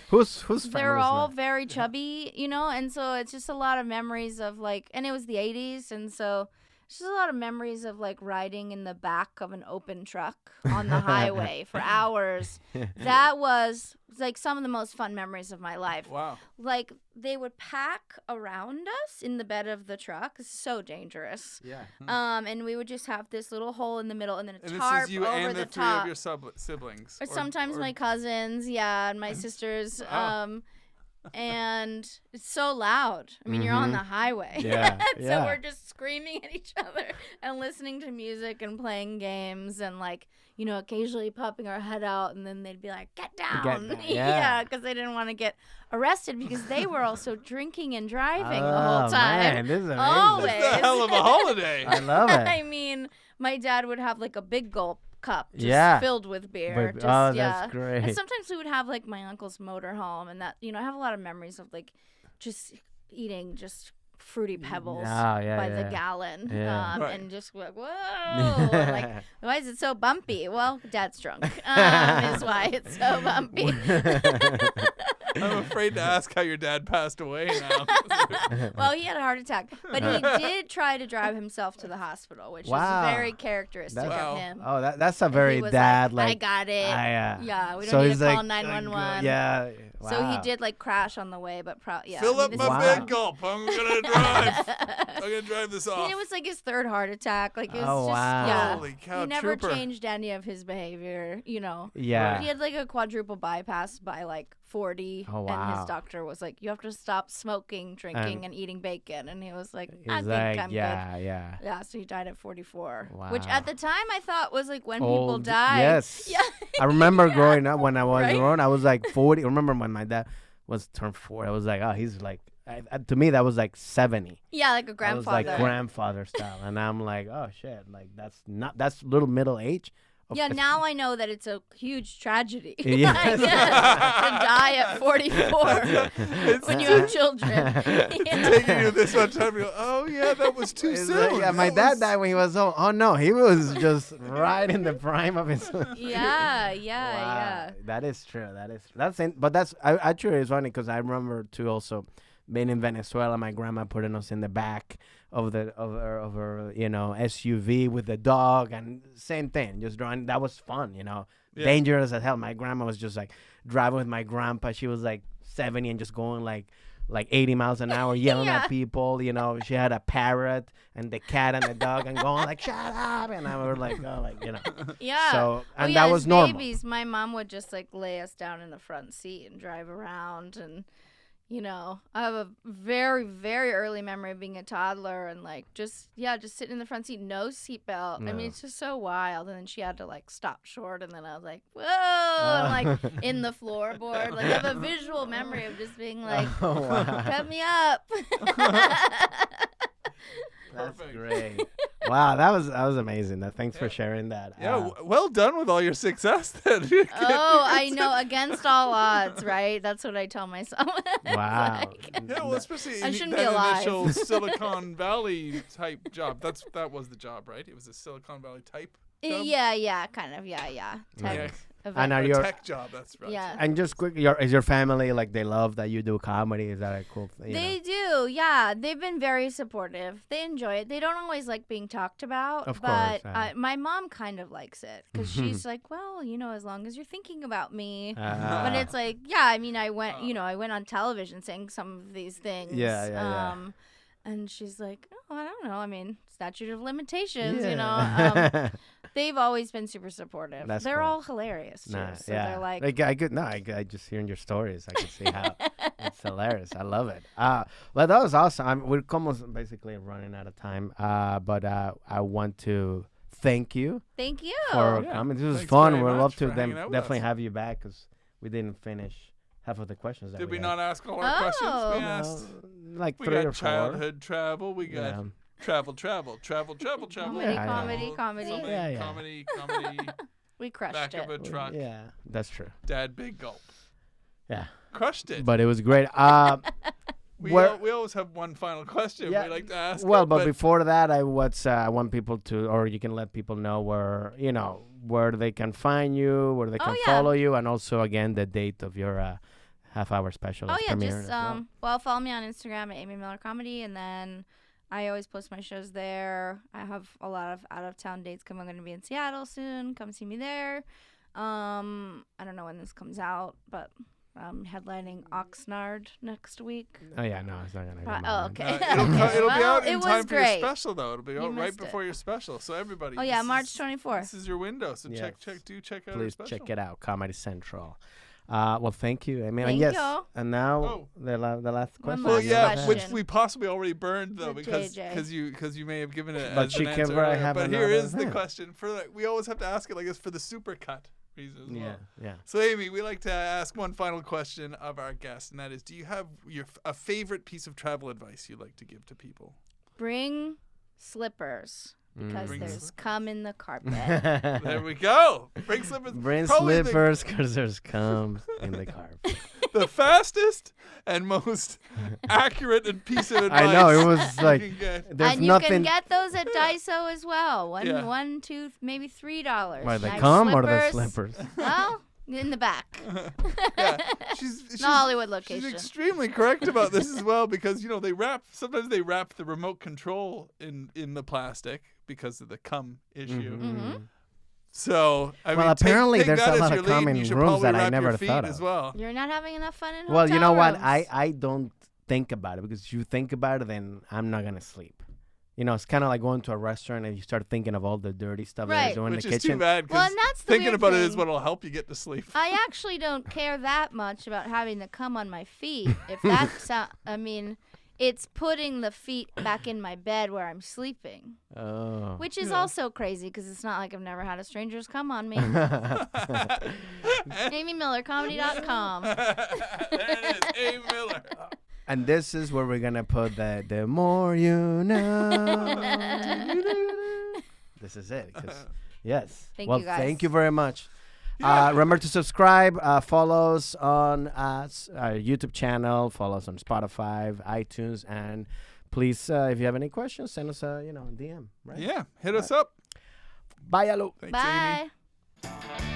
Who's family? They're all very chubby, and so it's just a lot of memories of like, and it was the 80s, and so it's just a lot of memories of like riding in the back of an open truck on the highway for hours. That was like some of the most fun memories of my life. Wow. Like they would pack around us in the bed of the truck. It's so dangerous. Yeah. And we would just have this little hole in the middle and then a And tarp this is you over and the the three top. of your siblings. Or sometimes my cousins, and my sisters. Oh. And it's so loud. I mean, you're on the highway. Yeah. So we're just screaming at each other and listening to music and playing games and like, occasionally popping our head out, and then they'd be like, "Get down!" Yeah, because they didn't want to get arrested because they were also drinking and driving the whole time. Man, this is amazing. Always. It's a hell of a holiday. I love it. I mean, my dad would have like a big gulp cup just filled with beer. That's great. And sometimes we would have like my uncle's motorhome, and that I have a lot of memories of like just eating just fruity pebbles by the gallon, and just like, whoa, like, why is it so bumpy? Well, Dad's drunk, is why it's so bumpy. I'm afraid to ask how your dad passed away now. Well, he had a heart attack, but he did try to drive himself to the hospital, which is very characteristic of him. Oh, that's a very dad. like I got it. Yeah, we don't so need he's to call like, 911. Yeah. Wow. So he did like crash on the way, but Fill up my big gulp. I'm gonna drive. I'm gonna drive this off. It was like his third heart attack. Like it was Oh, just wow. Holy cow, he never trooper. changed any of his behavior. Yeah. He had like a quadruple bypass by like 40, Oh, and wow. his doctor was like, "You have to stop smoking, drinking, and eating bacon." And he was like, "I He's think like, I'm good." Yeah, so he died at 44, which Wow. at the time I thought was like when people Old. die. Yes. Yeah. I remember growing up when I was Right? grown. I was like 40. I remember when my dad was turned 40. I was like, oh, he's like, to me that was like 70. Yeah, like a grandfather. I was like grandfather style, and I'm like, oh shit, like that's little middle age. Yeah, now I know that it's a huge tragedy Yes. to die at 44 when you have children. Taking you this much time, you go, oh yeah, that was too It's soon. like, yeah, my dad died when he was oh no, he was just right in the prime of his. Yeah. Wow. That is true. But that's actually it's funny because I remember too also being in Venezuela. My grandma putting us in the back of her SUV with the dog, and same thing, just driving. That was fun, dangerous as hell. My grandma was just like driving with my grandpa. She was like 70 and just going like 80 miles an hour, yelling at people. She had a parrot and the cat and the dog, and going like, "Shut up!" And I was like, Yeah. So that as was normal. babies, my mom would just like lay us down in the front seat and drive around, and I have a very, very early memory of being a toddler and like just sitting in the front seat, no seatbelt. No. I mean, it's just so wild. And then she had to like stop short, and then I was like, whoa, and like in the floorboard. Like I have a visual memory of just being like, Oh, wow. cut me up. That's great. Wow, that was amazing. Thanks for sharing that. Yeah, well done with all your success then. Oh, I know, against all odds, right? That's what I tell myself. Wow. Yeah, well, especially I in shouldn't that be alive. initial Silicon Valley type job. That was the job, right? It was a Silicon Valley type job? Yeah, kind of, yeah. Tech Yeah. And are A your tech job, that's right. Yeah. and just quick, is your family like they love that you do comedy? Is that a cool thing? They do, yeah. They've been very supportive. They enjoy it. They don't always like being talked about, Of but course, my mom kind of likes it because she's like, well, as long as you're thinking about me. But Ah. it's like, yeah, I mean, I went on television saying some of these things. Yeah. And she's like, oh, I don't know. I mean, statute of limitations, Yeah. They've always been super supportive. That's They're cool. all hilarious too. Nah, So yeah. they're like, I just hearing your stories, I can see how it's hilarious. I love it. Well, that was awesome. We're almost basically running out of time. But I want to thank you. Thank you. For coming. This was Thanks fun. very We'd much love to for hanging out with definitely us. have you back because we didn't finish half of the questions. Did that we had. not ask all our questions? We No, asked. Like We 3 or got 4. childhood travel. We got Yeah. travel. Comedy, Yeah, comedy. Comedy. We crushed Back it. of a truck. Yeah, that's true. Dad, big gulp. Yeah, Crushed it. but it was great. We where- always have one final question Yeah, we like to ask. Well, it, but before that, I want people to, or you can let people know where they can find you, where they can follow you, and also again the date of your half-hour special. Oh yeah, premiere just as well. follow me on Instagram at Amy Miller Comedy, and then I always post my shows there. I have a lot of out-of-town dates coming. I'm going to be in Seattle soon. Come see me there. I don't know when this comes out, but I'm headlining Oxnard next week. Oh yeah, no, it's not gonna. Come Oh, out. okay. It'll be out it in was time for your great. special, though. It'll be out right missed it. before your special. So everybody. Oh yeah, this March is- 24th. This is your window. So Yes. check out our Please special. check it out, Comedy Central. Well, thank you. I mean, Thank yes. you. And now Oh. the last question. Well, last yeah, question. which we possibly already burned though, With because JJ. you may have given it But as she an can answer. very earlier. have But here another is the thing. question for we always have to ask it like this for the supercut reason as well. Yeah. So Amy, we like to ask one final question of our guest, and that is: do you have a favorite piece of travel advice you'd like to give to people? Bring slippers because Bring there's slippers. cum in the carpet. There we go. Bring slippers. Bring Probably the- slippers because there's cum in the carpet. The fastest and most accurate and piece of advice. I know it was you like can get. there's and you nothing. can get those at Daiso as well. Yeah. $1, $2, maybe $3. Why, the Nice cum or the slippers? Well, in the back. Yeah, she's The Hollywood She's location. extremely correct about this as well because sometimes they wrap the remote control in the plastic because of the cum issue. Mm-hmm. So I Well, mean, apparently take there's that a as lot your of lead, cum and in you should rooms probably that I wrap never your feet thought as of. well. You're not having enough fun in Well, you know what? rooms. I don't think about it because if you think about it, then I'm not gonna sleep. You know, it's kind of like going to a restaurant and you start thinking of all the dirty stuff that Right. is doing in Which the is kitchen. too bad Well, because and that's the thinking weird about it is thing. what'll help you get to sleep. I actually don't care that much about having the cum on my feet. If that's, I mean, it's putting the feet back in my bed where I'm sleeping, Oh. which is Yeah. also crazy because it's not like I've never had a stranger's cum on me. AmyMillerComedy.com. There it is, A. Miller. And this is where we're gonna put the more you know. This is it. 'Cause- yes. Thank well, you, guys. thank you very much. Yeah. Remember to subscribe. Follow us on our YouTube channel. Follow us on Spotify, iTunes, and please, if you have any questions, send us a DM. Right? Yeah, hit us up. Bye, hello. Thanks, Amy. Bye.